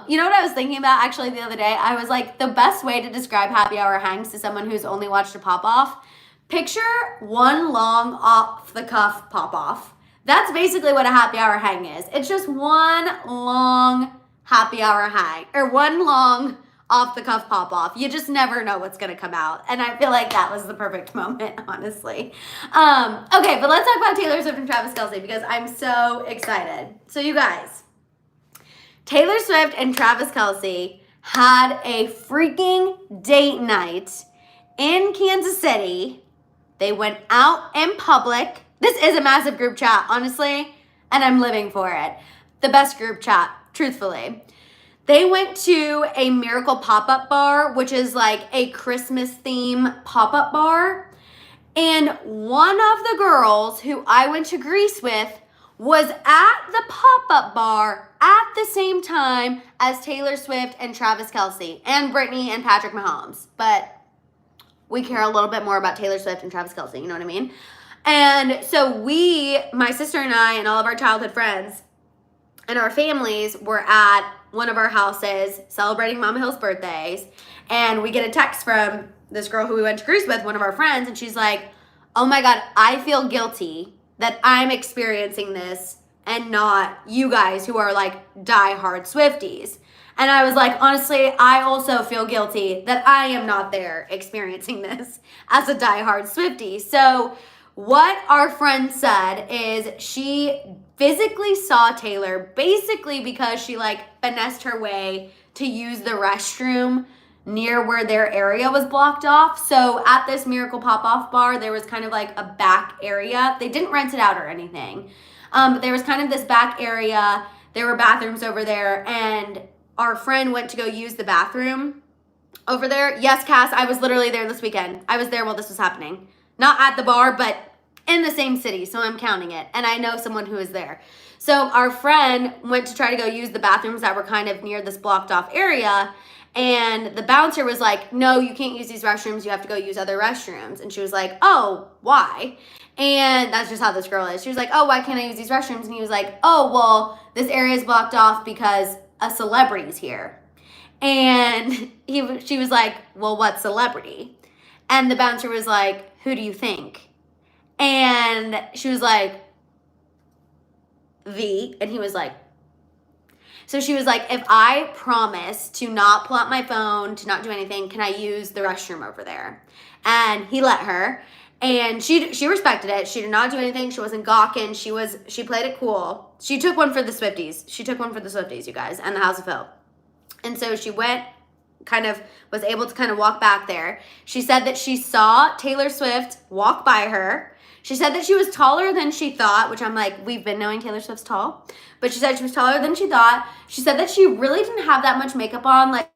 You know what I was thinking about actually the other day? I was like, the best way to describe happy hour hangs to someone who's only watched a pop-off, picture one long off-the-cuff pop-off. That's basically what a happy hour hang is. It's just one long happy hour hang, or one long off-the-cuff pop-off. You just never know what's going to come out. And I feel like that was the perfect moment, honestly. Okay, but let's talk about Taylor Swift and Travis Kelce because I'm so excited. So you guys, Taylor Swift and Travis Kelce had a freaking date night in Kansas City. They went out in public. This is a massive group chat, honestly, and I'm living for it. The best group chat, truthfully. They went to a Miracle pop-up bar, which is like a Christmas theme pop-up bar. And one of the girls who I went to Greece with was at the pop-up bar at the same time as Taylor Swift and Travis Kelce and Britney and Patrick Mahomes. But we care a little bit more about Taylor Swift and Travis Kelce, you know what I mean? And so my sister and I and all of our childhood friends and our families were at one of our houses celebrating Mama Hill's birthdays. And we get a text from this girl who we went to Greece with, one of our friends, and she's like, oh my God, I feel guilty that I'm experiencing this and not you guys who are like diehard Swifties. And I was like, honestly, I also feel guilty that I am not there experiencing this as a diehard Swiftie. So what our friend said is she physically saw Taylor basically because she like finessed her way to use the restroom near where their area was blocked off. So at this Miracle pop-off bar, there was kind of like a back area. They didn't rent it out or anything. But there was kind of this back area. There were bathrooms over there, and our friend went to go use the bathroom, over there. Yes, Cass, I was literally there this weekend. I was there while this was happening. Not at the bar, but in the same city, so I'm counting it. And I know someone who is there. So our friend went to try to go use the bathrooms that were kind of near this blocked off area. And the bouncer was like, no, you can't use these restrooms. You have to go use other restrooms. And she was like, oh, why? And that's just how this girl is. She was like, oh, why can't I use these restrooms? And he was like, oh, well, this area is blocked off because a celebrity's here. And she was like, well, what celebrity? And the bouncer was like, who do you think? And she was like, V. And he was like, so she was like, if I promise to not pull out my phone, to not do anything, can I use the restroom over there? And he let her. And she respected it. She did not do anything. She wasn't gawking. She played it cool. She took one for the Swifties. She took one for the Swifties, you guys, and the House of Hill. And so she went, was able to kind of walk back there. She said that she saw Taylor Swift walk by her. She said that she was taller than she thought, which I'm like, we've been knowing Taylor Swift's tall. But she said she was taller than she thought. She said that she really didn't have that much makeup on, like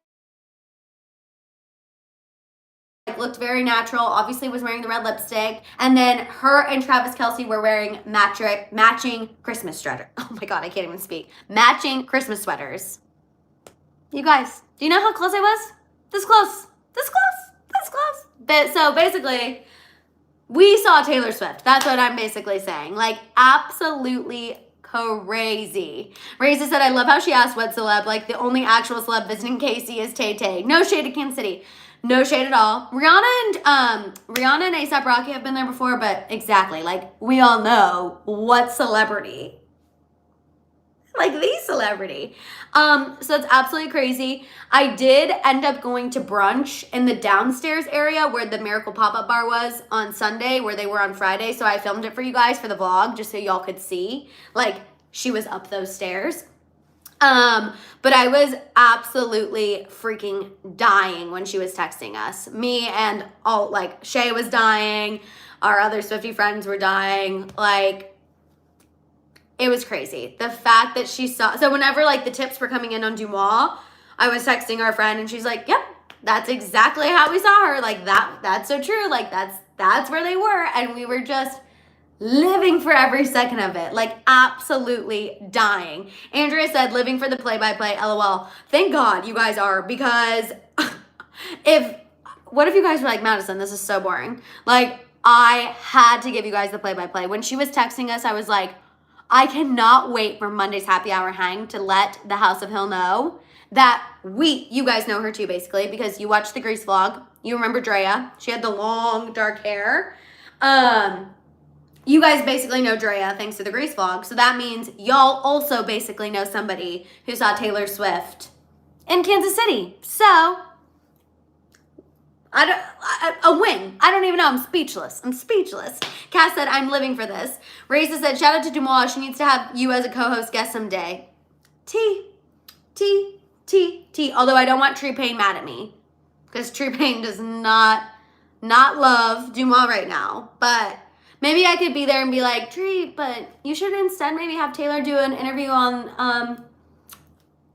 looked very natural, obviously was wearing the red lipstick. And then her and Travis Kelce were wearing matching Christmas sweaters. Oh my God, I can't even speak. Matching Christmas sweaters. You guys, do you know how close I was? This close. But so basically, we saw Taylor Swift. That's what I'm basically saying. Like, absolutely crazy. Reza said, I love how she asked what celeb. Like, the only actual celeb visiting Casey is Tay Tay. No shade to Kansas City. No shade at all. Rihanna and A$AP Rocky have been there before, but exactly. Like, we all know what celebrity. Like the celebrity. So it's absolutely crazy. I did end up going to brunch in the downstairs area where the Miracle Pop-Up Bar was on Sunday, where they were on Friday. So I filmed it for you guys for the vlog, just so y'all could see. Like, she was up those stairs. But I was absolutely freaking dying when she was texting us. Me and all, like, Shay was dying. Our other Swiftie friends were dying. Like, it was crazy. The fact that she saw, so whenever like the tips were coming in on Dumois, I was texting our friend and she's like, yep, that's exactly how we saw her. Like that's so true. Like that's where they were. And we were just living for every second of it. Like absolutely dying. Andrea said, living for the play-by-play, LOL. Thank God you guys are, because what if you guys were like, Madison, this is so boring. Like, I had to give you guys the play-by-play. When she was texting us, I was like, I cannot wait for Monday's happy hour hang to let the House of Hill know that you guys know her too, basically, because you watched the Grease vlog. You remember Drea. She had the long, dark hair. You guys basically know Drea thanks to the Grease vlog. So that means y'all also basically know somebody who saw Taylor Swift in Kansas City. So, a win. I don't even know. I'm speechless. Cass said, I'm living for this. Reza said, shout out to Dumois. She needs to have you as a co-host guest someday. T. Although I don't want Tree Payne mad at me, because Tree Payne does not love Dumois right now. But maybe I could be there and be like, Tree, but you should instead maybe have Taylor do an interview on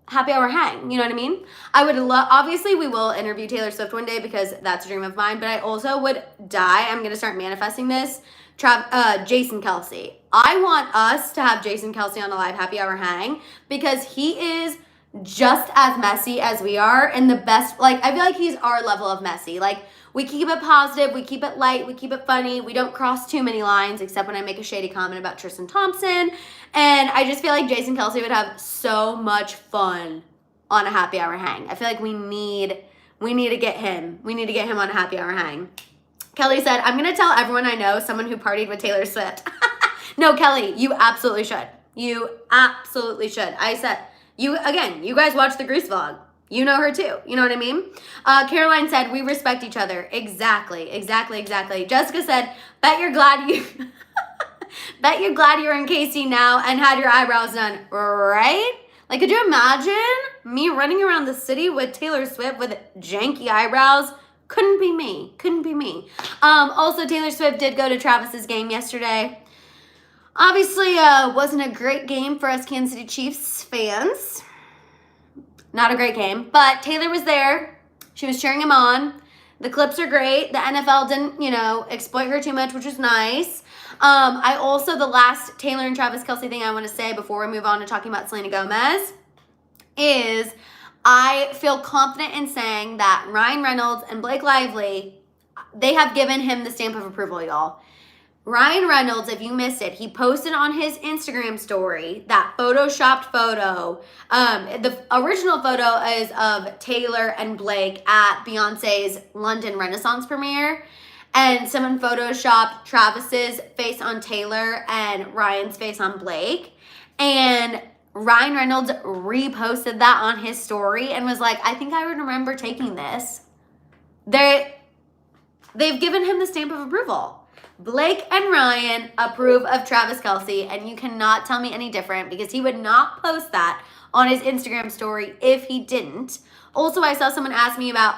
happy hour hang. You know what I mean? I would love, obviously we will interview Taylor Swift one day because that's a dream of mine, but I also would die. I'm going to start manifesting this. Jason Kelce. I want us to have Jason Kelce on a live happy hour hang because he is just as messy as we are, and the best, like, I feel like he's our level of messy. Like, we keep it positive, we keep it light, we keep it funny, we don't cross too many lines except when I make a shady comment about Tristan Thompson. And I just feel like Jason Kelce would have so much fun on a happy hour hang. I feel like we need to get him. We need to get him on a happy hour hang. Kelly said, I'm going to tell everyone I know someone who partied with Taylor Swift. No, Kelly, you absolutely should. You absolutely should. I said, you guys watch the Grease vlog. You know her too. You know what I mean? Caroline said, we respect each other. Exactly. Jessica said, bet you're glad you're in KC now and had your eyebrows done, right? Like, could you imagine me running around the city with Taylor Swift with janky eyebrows? Couldn't be me. Also, Taylor Swift did go to Travis's game yesterday. Obviously, wasn't a great game for us Kansas City Chiefs fans. Not a great game, but Taylor was there. She was cheering him on. The clips are great. The NFL didn't, exploit her too much, which is nice. I also, the last Taylor and Travis Kelce thing I want to say before we move on to talking about Selena Gomez is I feel confident in saying that Ryan Reynolds and Blake Lively, they have given him the stamp of approval, y'all. Ryan Reynolds, if you missed it, he posted on his Instagram story that photoshopped photo. The original photo is of Taylor and Blake at Beyonce's London Renaissance premiere. And someone photoshopped Travis's face on Taylor and Ryan's face on Blake. And Ryan Reynolds reposted that on his story and was like, I think I would remember taking this. They've given him the stamp of approval. Blake and Ryan approve of Travis Kelce, and you cannot tell me any different because he would not post that on his Instagram story if he didn't. Also, I saw someone ask me about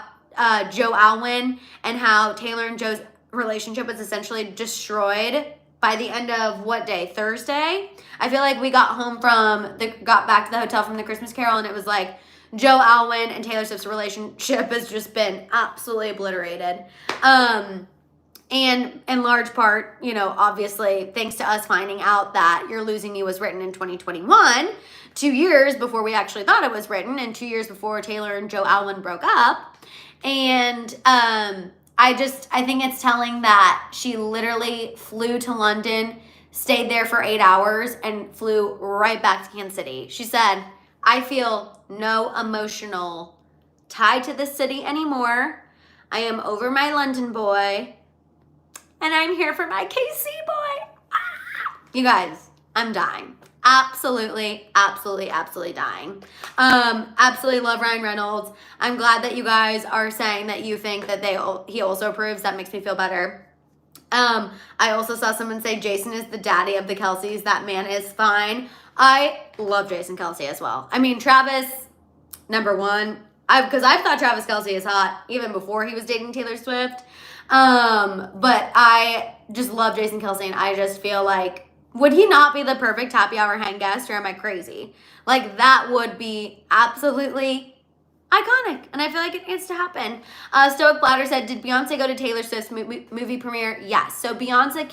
Joe Alwyn and how Taylor and Joe's relationship was essentially destroyed by the end of what day? Thursday? I feel like we got back to the hotel from the Christmas Carol, and it was like Joe Alwyn and Taylor Swift's relationship has just been absolutely obliterated. And in large part, obviously, thanks to us finding out that You're Losing Me was written in 2021, 2 years before we actually thought it was written, and 2 years before Taylor and Joe Alwyn broke up. And I think it's telling that she literally flew to London, stayed there for 8 hours, and flew right back to Kansas City. She said, I feel no emotional tie to this city anymore. I am over my London boy. And I'm here for my KC boy. Ah! You guys, I'm dying. Absolutely, absolutely, absolutely dying. Absolutely love Ryan Reynolds. I'm glad that you guys are saying that you think that he also approves. That makes me feel better. I also saw someone say Jason is the daddy of the Kelces. That man is fine. I love Jason Kelce as well. I mean, Travis, number one. Because I've thought Travis Kelce is hot even before he was dating Taylor Swift. But I just love Jason Kelce, and I just feel like, would he not be the perfect happy hour hang guest, or am I crazy? Like, that would be absolutely iconic, and I feel like it needs to happen. Stoic Bladder said, did Beyonce go to Taylor Swift's movie premiere? Yes. So Beyonce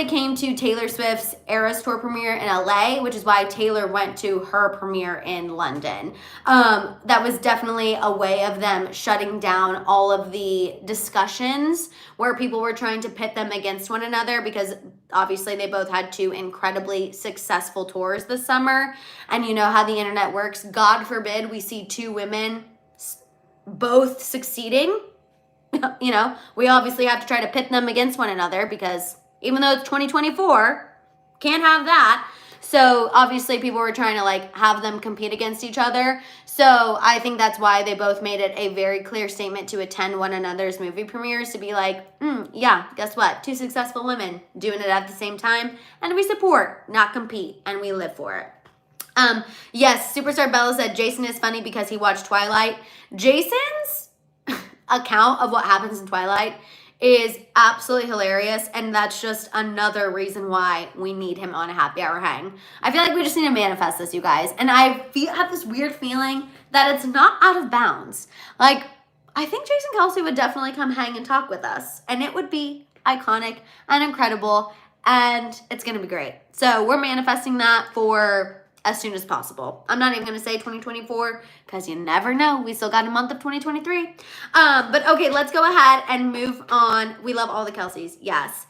came to Taylor Swift's Eras Tour premiere in LA, which is why Taylor went to her premiere in London. That was definitely a way of them shutting down all of the discussions where people were trying to pit them against one another, because obviously they both had 2 incredibly successful tours this summer. And you know how the internet works. God forbid we see 2 women both succeeding. We obviously have to try to pit them against one another, because even though it's 2024, can't have that. So obviously people were trying to have them compete against each other. So I think that's why they both made it a very clear statement to attend one another's movie premieres, to be like, yeah, guess what? 2 successful women doing it at the same time. And we support, not compete, and we live for it. Yes, Superstar Bella said Jason is funny because he watched Twilight. Jason's account of what happens in Twilight is absolutely hilarious, and that's just another reason why we need him on a happy hour hang. I feel like we just need to manifest this, you guys, and I have this weird feeling that it's not out of bounds. I think Jason Kelce would definitely come hang and talk with us, and it would be iconic and incredible, and it's gonna be great. So we're manifesting that for as soon as possible. I'm not even going to say 2024 because you never know. We still got a month of 2023. But okay, let's go ahead and move on. We love all the Kelces. Yes.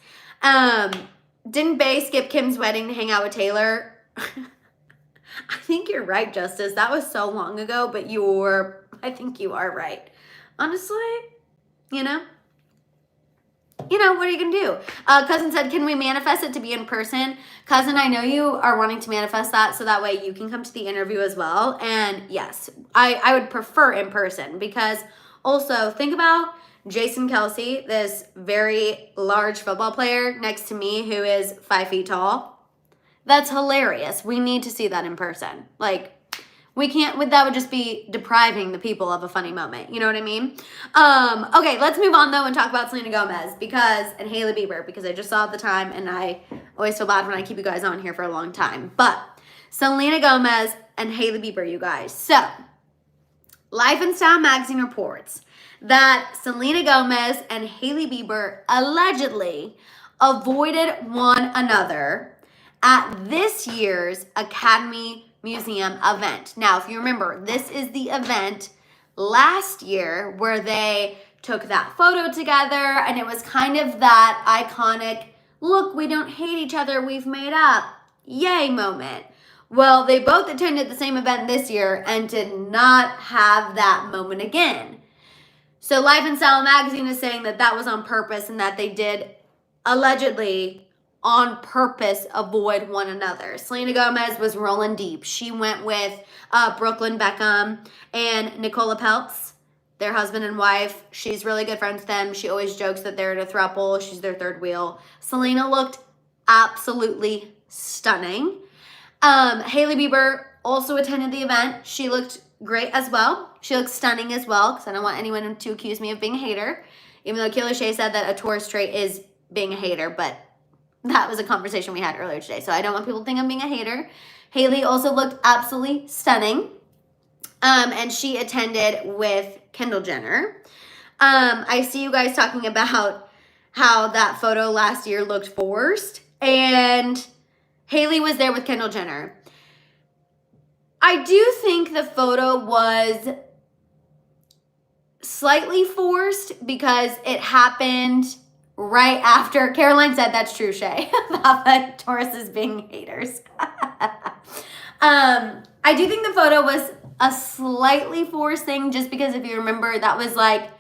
Didn't Bae skip Kim's wedding to hang out with Taylor? I think you're right, Justice. That was so long ago, but I think you are right. Honestly, what are you going to do? Cousin said, can we manifest it to be in person? Cousin, I know you are wanting to manifest that so that way you can come to the interview as well. And yes, I would prefer in person, because also think about Jason Kelce, this very large football player next to me who is 5 feet tall. That's hilarious. We need to see that in person. That would just be depriving the people of a funny moment. You know what I mean? Okay, let's move on though and talk about Selena Gomez and Hailey Bieber, because I just saw at the time, and I always feel bad when I keep you guys on here for a long time. But Selena Gomez and Hailey Bieber, you guys. So Life and Style magazine reports that Selena Gomez and Hailey Bieber allegedly avoided one another at this year's Academy Museum event. Now, if you remember, this is the event last year where they took that photo together, and it was kind of that iconic, look, we don't hate each other, we've made up, yay moment. Well, they both attended the same event this year and did not have that moment again. So Life and Style magazine is saying that that was on purpose and that they did allegedly on purpose avoid one another. Selena Gomez was rolling deep. She went with Brooklyn Beckham and Nicola Peltz, their husband and wife. She's really good friends with them. She always jokes that they're in a throuple. She's their third wheel. Selena looked absolutely stunning. Hailey Bieber also attended the event. She looked great as well. She looked stunning as well, because I don't want anyone to accuse me of being a hater, even though Kelce said that a Taurus trait is being a hater, but that was a conversation we had earlier today, so I don't want people to think I'm being a hater. Hailey also looked absolutely stunning, and she attended with Kendall Jenner. I see you guys talking about how that photo last year looked forced, and Hailey was there with Kendall Jenner. I do think the photo was slightly forced because it happened right after. Caroline said that's true, Shay, about the Tauruses being haters. I do think the photo was a slightly forced thing, just because if you remember, that was like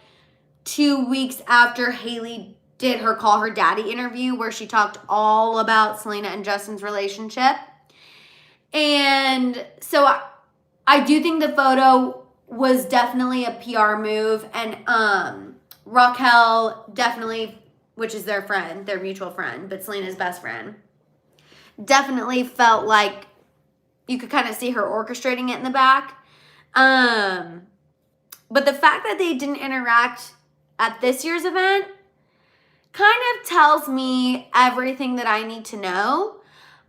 2 weeks after Hailey did her Call Her Daddy interview where she talked all about Selena and Justin's relationship. And so I do think the photo was definitely a PR move, and Raquel definitely, which is their friend, their mutual friend, but Selena's best friend, definitely felt like you could kind of see her orchestrating it in the back. But the fact that they didn't interact at this year's event kind of tells me everything that I need to know.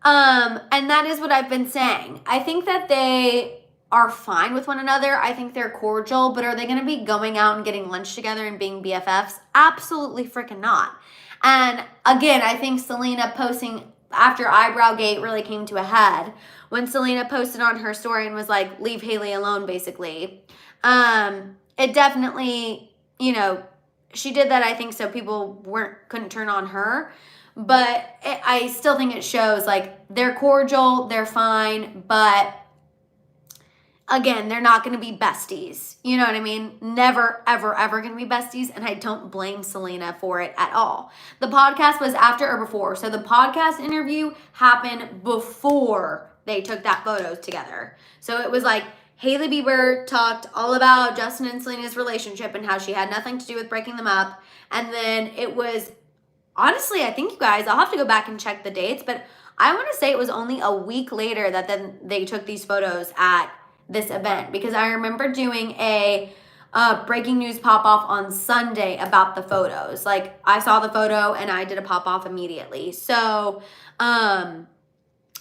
And that is what I've been saying. I think that they are fine with one another. I think they're cordial, but are they going to be going out and getting lunch together and being BFFs? Absolutely freaking not. And again, I think Selena posting after Eyebrowgate really came to a head when Selena posted on her story and was like, leave Hailey alone, basically. It definitely, she did that, I think, so people couldn't turn on her. But I still think it shows, like, they're cordial, they're fine, but again, they're not going to be besties. You know what I mean? Never, ever, ever going to be besties, and I don't blame Selena for it at all. The podcast was after or before, so the podcast interview happened before they took that photos together. So it was like Hailey Bieber talked all about Justin and Selena's relationship and how she had nothing to do with breaking them up, and then it was, honestly, I think, you guys, I'll have to go back and check the dates, but I want to say it was only a week later that then they took these photos at this event, because I remember doing a breaking news pop-off on Sunday about the photos. Like, I saw the photo and I did a pop-off immediately. So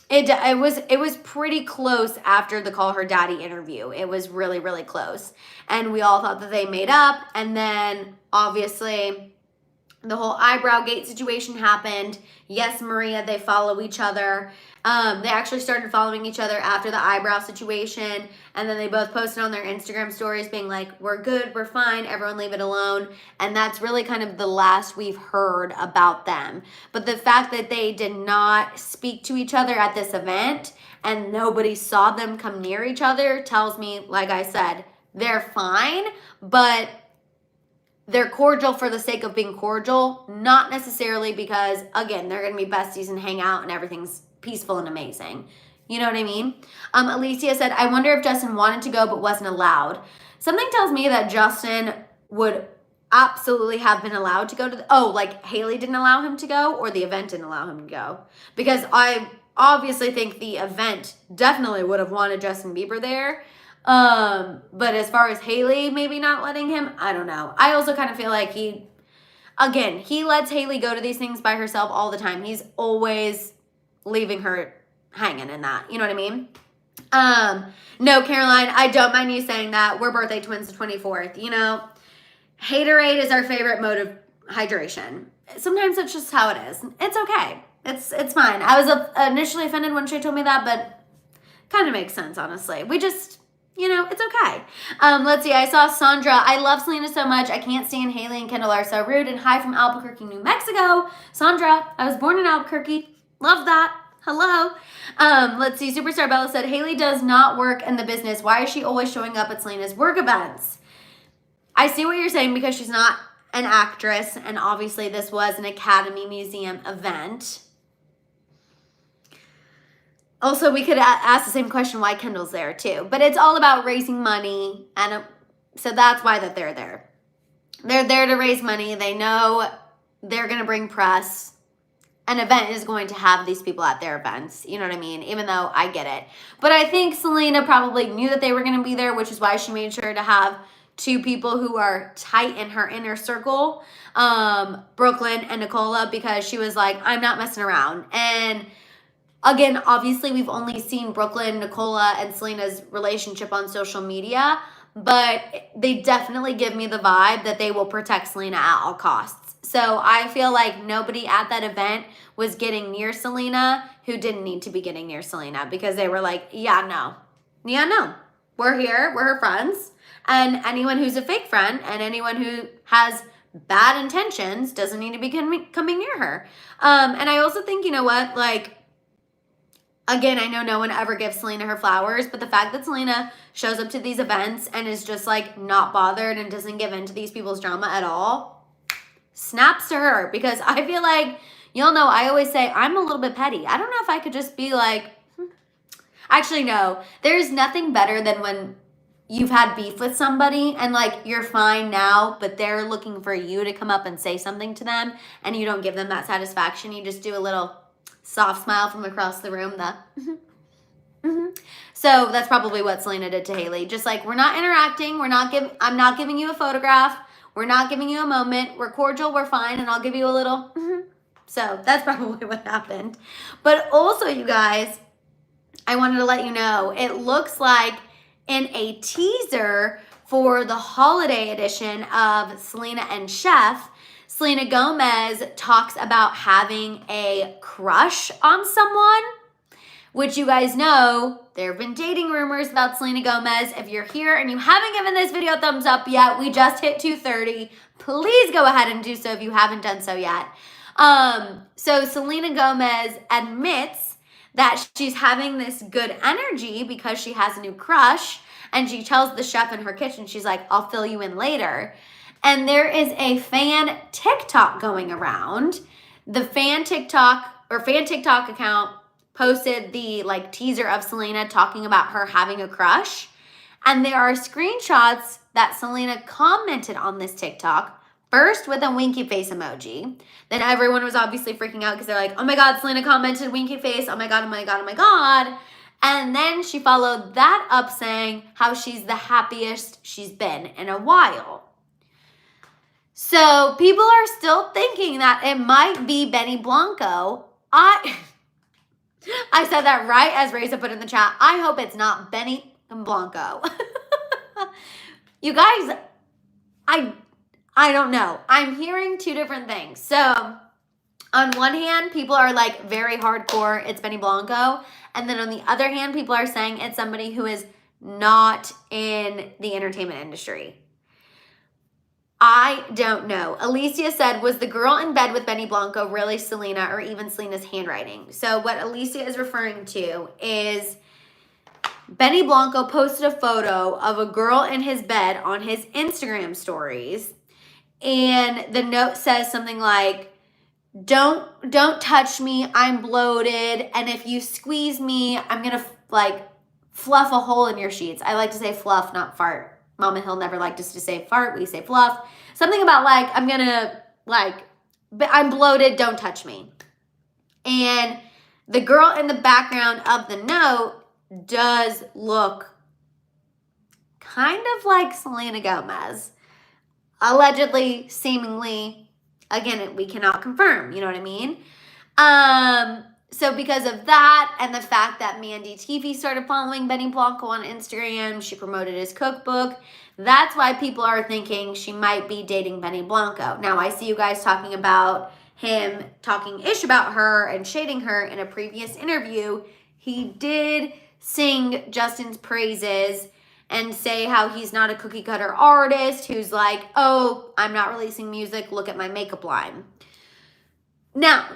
it was pretty close after the Call Her Daddy interview. It was really, really close. And we all thought that they made up, and then obviously the whole Eyebrowgate situation happened. Yes, Maria, they follow each other. They actually started following each other after the eyebrow situation, and then they both posted on their Instagram stories being like, we're good, we're fine, everyone leave it alone. And that's really kind of the last we've heard about them. But the fact that they did not speak to each other at this event and nobody saw them come near each other tells me, like I said, they're fine, but they're cordial for the sake of being cordial, not necessarily because, again, they're going to be besties and hang out and everything's peaceful and amazing. You know what I mean? Alicia said, I wonder if Justin wanted to go but wasn't allowed. Something tells me that Justin would absolutely have been allowed to go to like Hailey didn't allow him to go, or the event didn't allow him to go. Because I obviously think the event definitely would have wanted Justin Bieber there. But as far as Hailey maybe not letting him, I don't know. I also kind of feel like he lets Hailey go to these things by herself all the time. He's always leaving her hanging in that. You know what I mean? No, Caroline, I don't mind you saying that. We're birthday twins the 24th. You know, Haterade is our favorite mode of hydration. Sometimes that's just how it is. It's okay. It's fine. I was initially offended when she told me that, but kind of makes sense, honestly. We just, you know, it's okay. Let's see. I saw Sandra. I love Selena so much. I can't stand Hailey and Kendall are so rude. And hi from Albuquerque, New Mexico. Sandra, I was born in Albuquerque. Love that. Hello. Let's see. Superstar Bella said, Hailey does not work in the business. Why is she always showing up at Selena's work events? I see what you're saying because she's not an actress. And obviously this was an Academy Museum event. Also, we could ask the same question why Kendall's there too. But it's all about raising money. And so that's why that they're there. They're there to raise money. They know they're going to bring press. An event is going to have these people at their events. You know what I mean? Even though I get it. But I think Selena probably knew that they were going to be there, which is why she made sure to have two people who are tight in her inner circle, Brooklyn and Nicola, because she was like, I'm not messing around. And again, obviously, we've only seen Brooklyn, Nicola, and Selena's relationship on social media, but they definitely give me the vibe that they will protect Selena at all costs. So I feel like nobody at that event was getting near Selena who didn't need to be getting near Selena because they were like, yeah, no. We're here. We're her friends. And anyone who's a fake friend and anyone who has bad intentions doesn't need to be coming near her. And I also think, you know what, like, again, I know no one ever gives Selena her flowers, but the fact that Selena shows up to these events and is just like not bothered and doesn't give in to these people's drama at all, snaps to her. Because I feel like, y'all know, I always say I'm a little bit petty. I don't know if I could just be like, Actually, no. There's nothing better than when you've had beef with somebody and like you're fine now, but they're looking for you to come up and say something to them and you don't give them that satisfaction. You just do a little soft smile from across the room. So that's probably what Selena did to Hailey. Just like, we're not interacting. I'm not giving you a photograph. We're not giving you a moment. We're cordial. We're fine. And I'll give you a little. So that's probably what happened. But also, you guys, I wanted to let you know, it looks like in a teaser for the holiday edition of Selena and Chef, Selena Gomez talks about having a crush on someone, which you guys know, there have been dating rumors about Selena Gomez. If you're here and you haven't given this video a thumbs up yet, we just hit 230. Please go ahead and do so if you haven't done so yet. So Selena Gomez admits that she's having this good energy because she has a new crush, and she tells the chef in her kitchen, she's like, I'll fill you in later. And there is a fan TikTok going around. The fan TikTok account posted the like teaser of Selena talking about her having a crush. And there are screenshots that Selena commented on this TikTok. First with a winky face emoji. Then everyone was obviously freaking out because they're like, oh my God, Selena commented winky face. Oh my God, oh my God, oh my God. And then she followed that up saying how she's the happiest she's been in a while. So people are still thinking that it might be Benny Blanco. I said that right as Reza put in the chat. I hope it's not Benny Blanco. You guys, I don't know. I'm hearing two different things. So on one hand, people are like very hardcore, it's Benny Blanco. And then on the other hand, people are saying it's somebody who is not in the entertainment industry. I don't know. Alicia said, was the girl in bed with Benny Blanco really Selena or even Selena's handwriting? So what Alicia is referring to is Benny Blanco posted a photo of a girl in his bed on his Instagram stories. And the note says something like, don't touch me, I'm bloated, and if you squeeze me, I'm gonna like fluff a hole in your sheets. I like to say fluff, not fart. Mama Hill never liked us to say fart, we say fluff. Something about like, I'm bloated, don't touch me. And the girl in the background of the note does look kind of like Selena Gomez. Allegedly, seemingly, again, we cannot confirm, you know what I mean? So because of that and the fact that Mandy Teefey started following Benny Blanco on Instagram, she promoted his cookbook. That's why people are thinking she might be dating Benny Blanco. Now, I see you guys talking about him talking ish about her and shading her in a previous interview. He did sing Justin's praises and say how he's not a cookie cutter artist who's like, oh, I'm not releasing music, look at my makeup line. Now,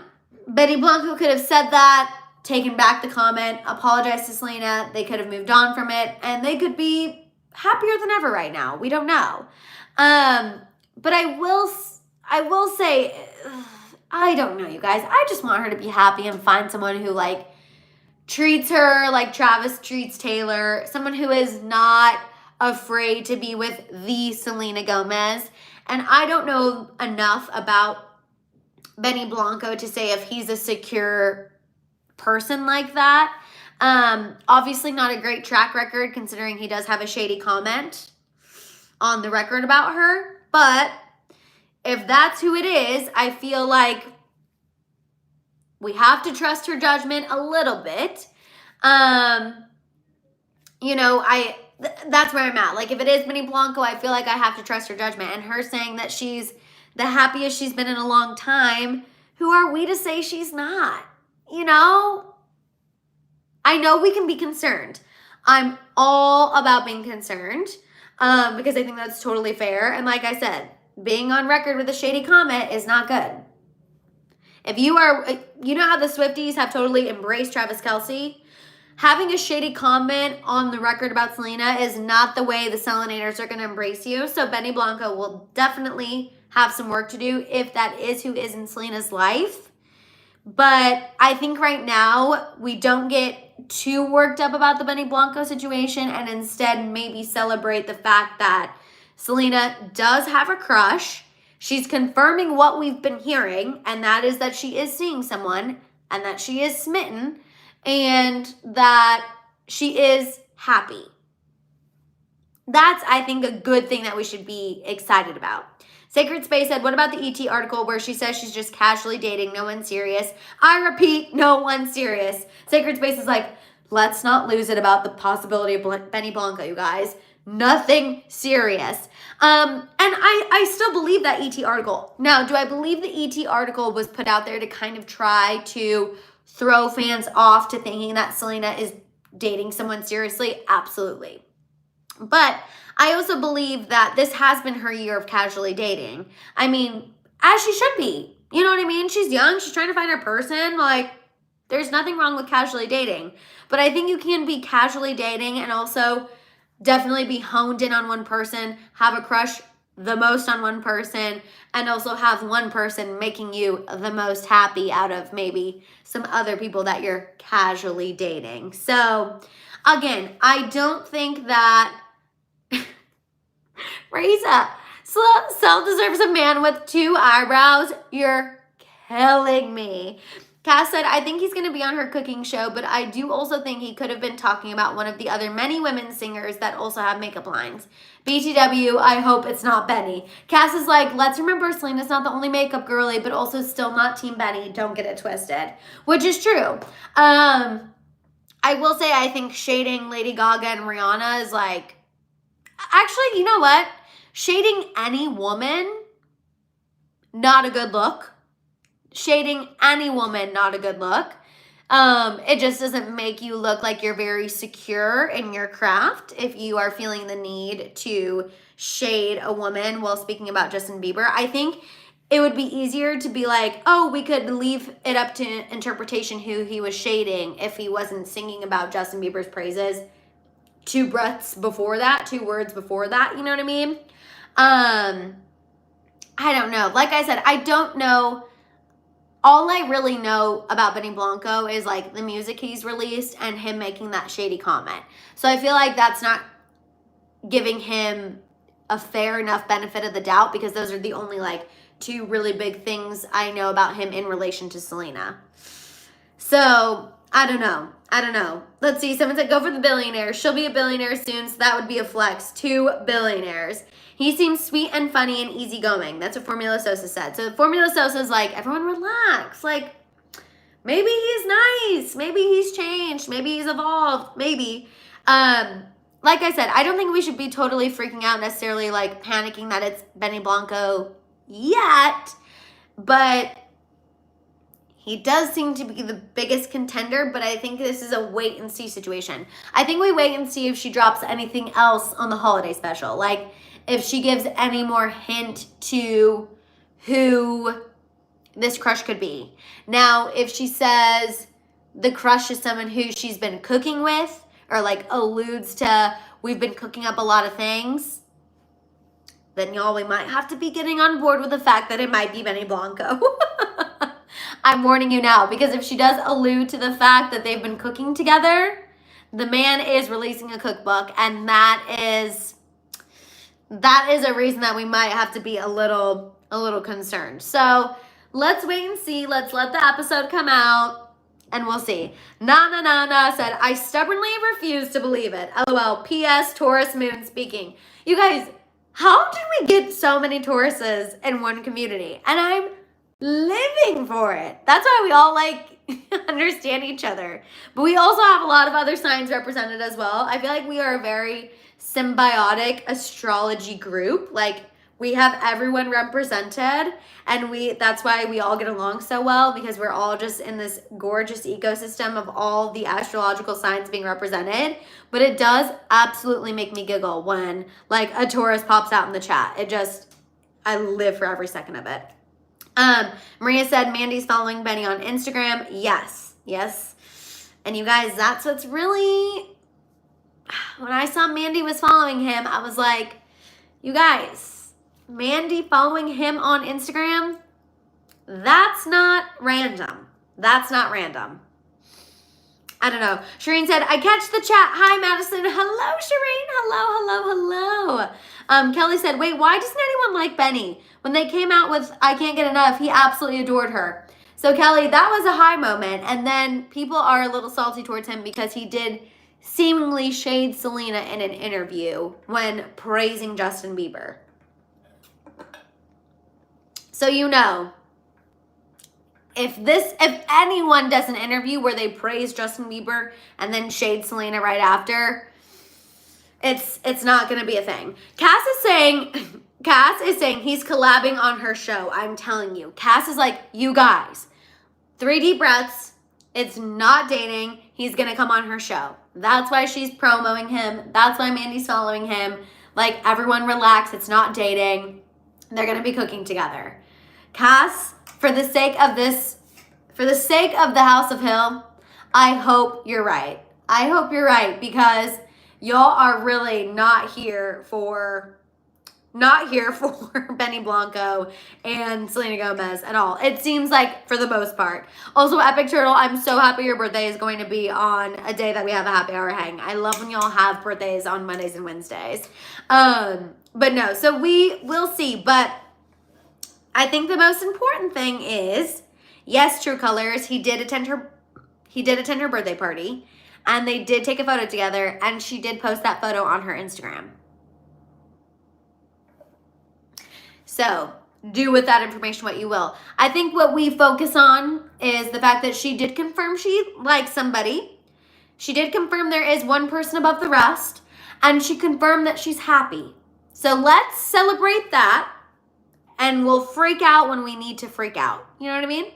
Benny Blanco could have said that, taken back the comment, apologized to Selena. They could have moved on from it, and they could be happier than ever right now. We don't know. But I will say, I don't know, you guys. I just want her to be happy and find someone who, like, treats her like Travis treats Taylor. Someone who is not afraid to be with the Selena Gomez. And I don't know enough about Benny Blanco to say if he's a secure person like that. Obviously not a great track record considering he does have a shady comment on the record about her. But if that's who it is, I feel like we have to trust her judgment a little bit. You know, that's where I'm at. Like, if it is Benny Blanco, I feel like I have to trust her judgment. And her saying that she's the happiest she's been in a long time, who are we to say she's not? You know? I know we can be concerned. I'm all about being concerned because I think that's totally fair. And like I said, being on record with a shady comment is not good. If you are, you know how the Swifties have totally embraced Travis Kelce? Having a shady comment on the record about Selena is not the way the Selenators are going to embrace you. So Benny Blanco will definitely have some work to do if that is who is in Selena's life. But I think right now we don't get too worked up about the Benny Blanco situation and instead maybe celebrate the fact that Selena does have a crush. She's confirming what we've been hearing, and that is that she is seeing someone and that she is smitten and that she is happy. That's, I think, a good thing that we should be excited about. Sacred Space said, what about the ET article where she says she's just casually dating, no one serious? I repeat, no one serious. Sacred Space is like, let's not lose it about the possibility of Benny Blanco, you guys. Nothing serious. And I still believe that ET article. Now, do I believe the ET article was put out there to kind of try to throw fans off to thinking that Selena is dating someone seriously? Absolutely. But I also believe that this has been her year of casually dating. I mean, as she should be. You know what I mean? She's young. She's trying to find her person. Like, there's nothing wrong with casually dating. But I think you can be casually dating and also definitely be honed in on one person, have a crush the most on one person, and also have one person making you the most happy out of maybe some other people that you're casually dating. So, again, I don't think that Reza, Sel deserves a man with 2 eyebrows. You're killing me. Cass said, I think he's going to be on her cooking show, but I do also think he could have been talking about one of the other many women singers that also have makeup lines. BTW, I hope it's not Benny. Cass is like, let's remember Selena's not the only makeup girly, but also still not Team Benny. Don't get it twisted. Which is true. I will say I think shading Lady Gaga and Rihanna is like, actually, you know what? Shading any woman, not a good look. Shading any woman, not a good look. It just doesn't make you look like you're very secure in your craft if you are feeling the need to shade a woman while speaking about Justin Bieber. I think it would be easier to be like, oh, we could leave it up to interpretation who he was shading if he wasn't singing about Justin Bieber's praises 2 breaths before that, 2 words before that, you know what I mean? I don't know. Like I said, I don't know. All I really know about Benny Blanco is like the music he's released and him making that shady comment. So I feel like that's not giving him a fair enough benefit of the doubt because those are the only like 2 really big things I know about him in relation to Selena. So I don't know. Let's see. Someone said, go for the billionaire. She'll be a billionaire soon, so that would be a flex. 2 billionaires. He seems sweet and funny and easygoing. That's what Formula Sosa said. So Formula Sosa's like, everyone relax. Like, Maybe he's nice. Maybe he's changed. Maybe he's evolved. Maybe. Like I said, I don't think we should be totally freaking out necessarily, like panicking that it's Benny Blanco yet. But he does seem to be the biggest contender, but I think this is a wait and see situation. I think we wait and see if she drops anything else on the holiday special. Like if she gives any more hint to who this crush could be. Now, if she says the crush is someone who she's been cooking with, or like alludes to we've been cooking up a lot of things, then y'all, we might have to be getting on board with the fact that it might be Benny Blanco. I'm warning you now, because if she does allude to the fact that they've been cooking together, the man is releasing a cookbook, and that is a reason that we might have to be a little concerned. So let's wait and see. Let's let the episode come out, and we'll see. Na said, I stubbornly refuse to believe it. LOL. P.S. Taurus moon speaking. You guys, how did we get so many Tauruses in one community? And I'm living for it. That's why we all like understand each other. But we also have a lot of other signs represented as well. I feel like we are a very symbiotic astrology group. Like we have everyone represented, and that's why we all get along so well, because we're all just in this gorgeous ecosystem of all the astrological signs being represented. But it does absolutely make me giggle when like a Taurus pops out in the chat. I live for every second of it. Maria said Mandy's following Benny on Instagram. Yes. And you guys, that's what's really, when I saw Mandy was following him, I was like, you guys, Mandy following him on Instagram, that's not random. I don't know. Shireen said, I catch the chat. Hi, Madison. Hello, Shireen. Hello. Kelly said, wait, why doesn't anyone like Benny? When they came out with I Can't Get Enough, he absolutely adored her. So, Kelly, that was a high moment. And then people are a little salty towards him because he did seemingly shade Selena in an interview when praising Justin Bieber. So, you know, if anyone does an interview where they praise Justin Bieber and then shade Selena right after, it's not going to be a thing. Cass is saying he's collabing on her show. I'm telling you. Cass is like, you guys, 3 deep breaths. It's not dating. He's going to come on her show. That's why she's promoting him. That's why Mandy's following him. Like, everyone relax. It's not dating. They're going to be cooking together. Cass, for the sake of the House of Hill, I hope you're right. Because y'all are really not here for Benny Blanco and Selena Gomez at all. It seems like, for the most part. Also, Epic Turtle, I'm so happy your birthday is going to be on a day that we have a happy hour hang. I love when y'all have birthdays on Mondays and Wednesdays. But no, so we will see. But I think the most important thing is, yes, True Colors, he did attend her birthday party, and they did take a photo together, and she did post that photo on her Instagram. So, do with that information what you will. I think what we focus on is the fact that she did confirm she likes somebody. She did confirm there is one person above the rest, and she confirmed that she's happy. So let's celebrate that, and we'll freak out when we need to freak out. You know what I mean?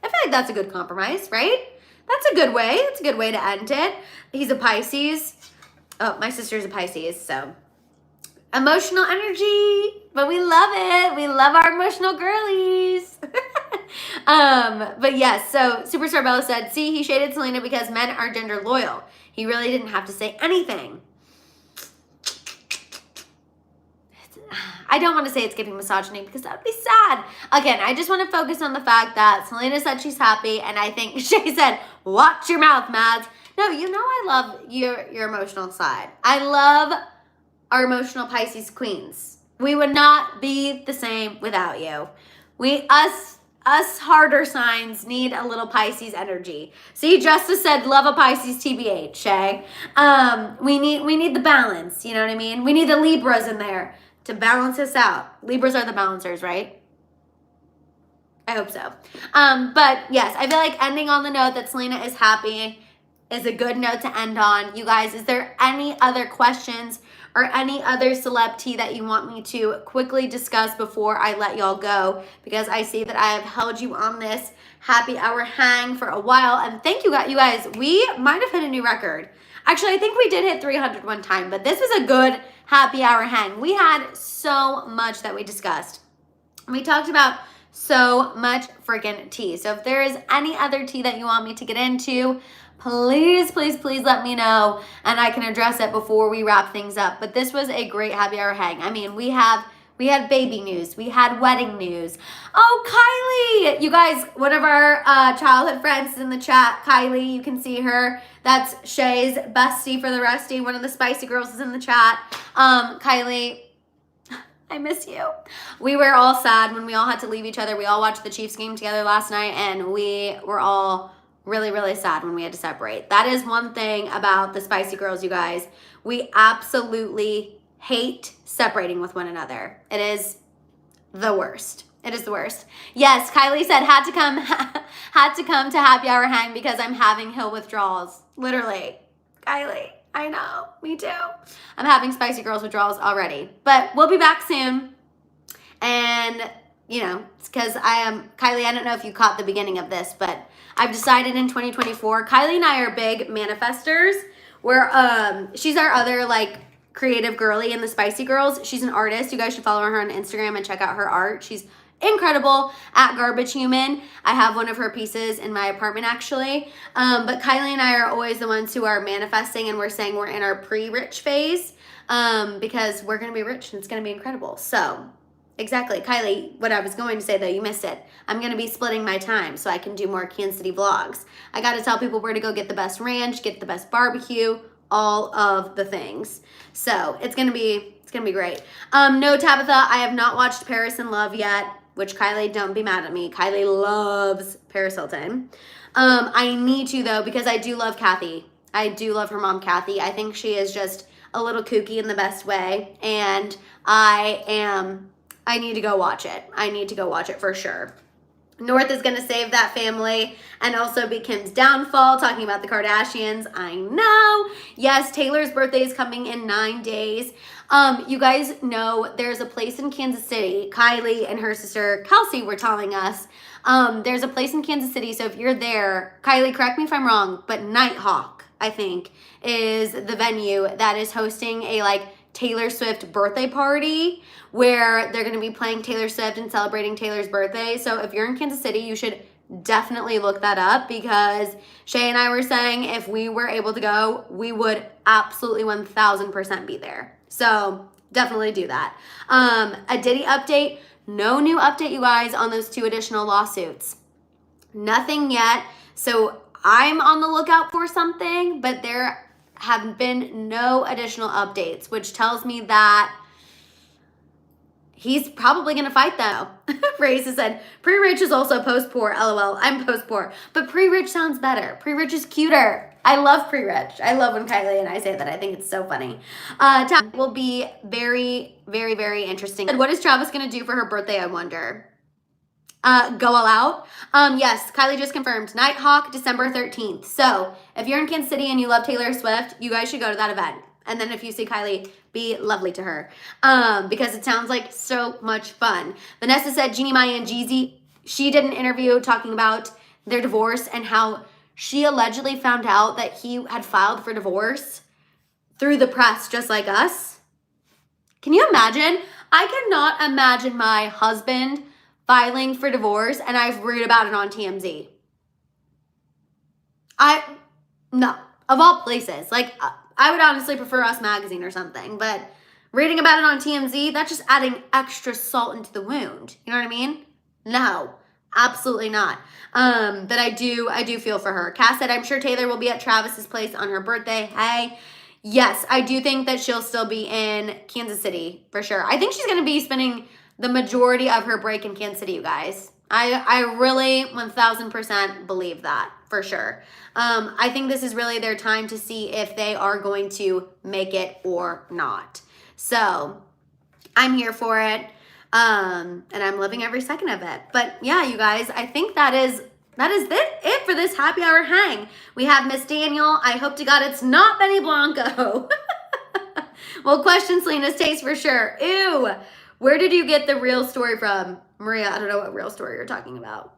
I feel like that's a good compromise, right? That's a good way. It's a good way to end it. He's a Pisces. Oh, my sister's a Pisces, so emotional energy, but we love it. We love our emotional girlies. But yes, so Superstar Bella said, see, he shaded Selena because men are gender loyal. He really didn't have to say anything. I don't want to say it's giving misogyny because that would be sad. Again, I just want to focus on the fact that Selena said she's happy, and I think Shay said, watch your mouth, Mads. No, you know I love your emotional side. I love our emotional Pisces queens. We would not be the same without you. Us harder signs need a little Pisces energy. See, Justice said, love a Pisces TBH, Shay. We need the balance, you know what I mean? We need the Libras in there to balance us out. Libras are the balancers, right? I hope so. But yes, I feel like ending on the note that Selena is happy is a good note to end on. You guys, is there any other questions or any other celeb tea that you want me to quickly discuss before I let y'all go? Because I see that I have held you on this happy hour hang for a while. And thank you guys. We might have hit a new record. Actually, I think we did hit 300 one time, but this was a good happy hour hang. We had so much that we discussed. We talked about so much freaking tea. So if there is any other tea that you want me to get into, please let me know and I can address it before we wrap things up. But this was a great happy hour hang. I mean, we had baby news. We had wedding news. Oh, Kylie! You guys, one of our childhood friends is in the chat. Kylie, you can see her. That's Shay's bestie for the restie. One of the spicy girls is in the chat. Kylie, I miss you. We were all sad when we all had to leave each other. We all watched the Chiefs game together last night, and we were all really sad when we had to separate. That is one thing about the spicy girls, you guys. We absolutely hate separating with one another. It is the worst. It is the worst. Yes, Kylie said had to come to happy hour hang because I'm having hill withdrawals. Literally. Kylie, I know. Me too. I'm having spicy girls withdrawals already. But we'll be back soon. And, you know, it's because Kylie, I don't know if you caught the beginning of this, but I've decided in 2024, Kylie and I are big manifestors. She's our other, like, creative girly in the Spicy Girls. She's an artist. You guys should follow her on Instagram and check out her art. She's incredible at Garbage Human. I have one of her pieces in my apartment, actually. But Kylie and I are always the ones who are manifesting, and we're saying we're in our pre-rich phase because we're going to be rich and it's going to be incredible. So, exactly. Kylie, what I was going to say, though, you missed it. I'm going to be splitting my time so I can do more Kansas City vlogs. I got to tell people where to go get the best ranch, get the best barbecue, all of the things. So it's gonna be great. No, Tabitha, I have not watched Paris in Love yet, which Kylie, don't be mad at me. Kylie loves Paris Hilton. I need to, though, because I do love Kathy. I do love her mom, Kathy. I think she is just a little kooky in the best way, and I need to go watch it. I need to go watch it for sure. North is going to save that family and also be Kim's downfall, talking about the Kardashians. I know. Yes, Taylor's birthday is coming in 9 days. You guys know there's a place in Kansas City. Kylie and her sister Kelce were telling us there's a place in Kansas City. So if you're there, Kylie, correct me if I'm wrong, but Nighthawk, I think, is the venue that is hosting a, like, Taylor Swift birthday party where they're going to be playing Taylor Swift and celebrating Taylor's birthday. So if you're in Kansas City, you should definitely look that up, because Shay and I were saying if we were able to go, we would absolutely 1000% be there. So definitely do that. A Diddy update. No new update, you guys, on those 2 additional lawsuits. Nothing yet. So I'm on the lookout for something, but there have been no additional updates, which tells me that he's probably going to fight them. Raisa said, pre-rich is also post-poor. LOL, I'm post-poor. But pre-rich sounds better. Pre-rich is cuter. I love pre-rich. I love when Kylie and I say that. I think it's so funny. Will be very interesting. What is Travis going to do for her birthday, I wonder? Go all out. Yes, Kylie just confirmed Nighthawk, December 13th. So if you're in Kansas City and you love Taylor Swift, you guys should go to that event. And then if you see Kylie, be lovely to her. Because it sounds like so much fun. Vanessa said Jeannie Mai and Jeezy, she did an interview talking about their divorce and how she allegedly found out that he had filed for divorce through the press, just like us. Can you imagine? I cannot imagine my husband filing for divorce and I read about it on TMZ. No, of all places. Like, I would honestly prefer Us Magazine or something, but reading about it on TMZ, that's just adding extra salt into the wound. You know what I mean? No, absolutely not. But I do feel for her. Cass said, I'm sure Taylor will be at Travis's place on her birthday. Hey. Yes, I do think that she'll still be in Kansas City for sure. I think she's going to be spending the majority of her break in Kansas City, you guys. I really 1000% believe that for sure. I think this is really their time to see if they are going to make it or not. So I'm here for it. And I'm loving every second of it. But yeah, you guys, I think that is it for this happy hour hang. We have Miss Daniel. I hope to God it's not Benny Blanco. We'll question Selena's taste for sure. Ew. Where did you get the real story from? Maria, I don't know what real story you're talking about.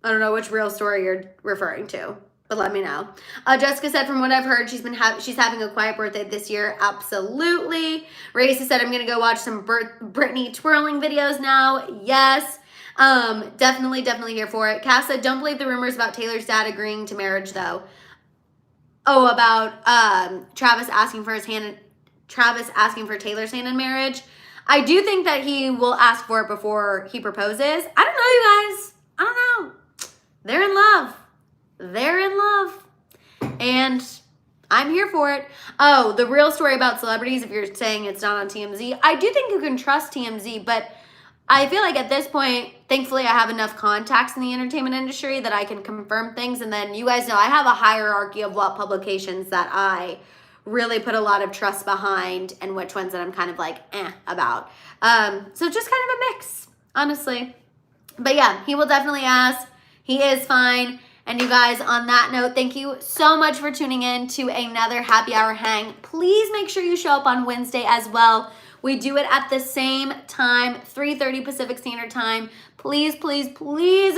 I don't know which real story you're referring to, but let me know. Jessica said, from what I've heard, she's having a quiet birthday this year. Absolutely. Raisa said, I'm going to go watch some Britney twirling videos now. Yes. Definitely here for it. Cass said, don't believe the rumors about Taylor's dad agreeing to marriage, though. Oh, about Travis asking for Taylor's hand in marriage. I do think that he will ask for it before he proposes. I don't know, you guys. I don't know. They're in love. They're in love. And I'm here for it. Oh, the real story about celebrities, if you're saying it's not on TMZ, I do think you can trust TMZ, but I feel like at this point, thankfully I have enough contacts in the entertainment industry that I can confirm things. And then you guys know I have a hierarchy of what publications that I really put a lot of trust behind and which ones that I'm kind of like about. So just kind of a mix, honestly. But yeah, he will definitely ask. He is fine. And you guys, on that note, thank you so much for tuning in to another happy hour hang. Please make sure you show up on Wednesday as well. We do it at the same time, 3:30 Pacific Standard Time. Please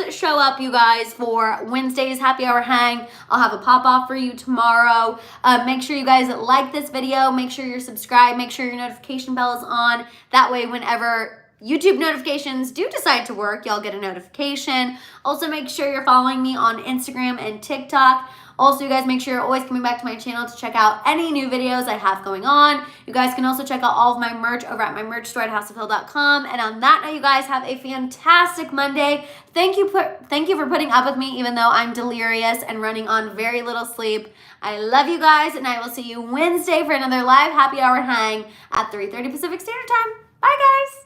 show up, you guys, for Wednesday's happy hour hang. I'll have a pop-off for you tomorrow. Make sure you guys like this video. Make sure you're subscribed. Make sure your notification bell is on. That way, whenever YouTube notifications do decide to work, y'all get a notification. Also, make sure you're following me on Instagram and TikTok. Also, you guys, make sure you're always coming back to my channel to check out any new videos I have going on. You guys can also check out all of my merch over at my merch store at houseofhill.com. And on that note, you guys have a fantastic Monday. Thank you for putting up with me, even though I'm delirious and running on very little sleep. I love you guys, and I will see you Wednesday for another live happy hour hang at 3:30 Pacific Standard Time. Bye, guys.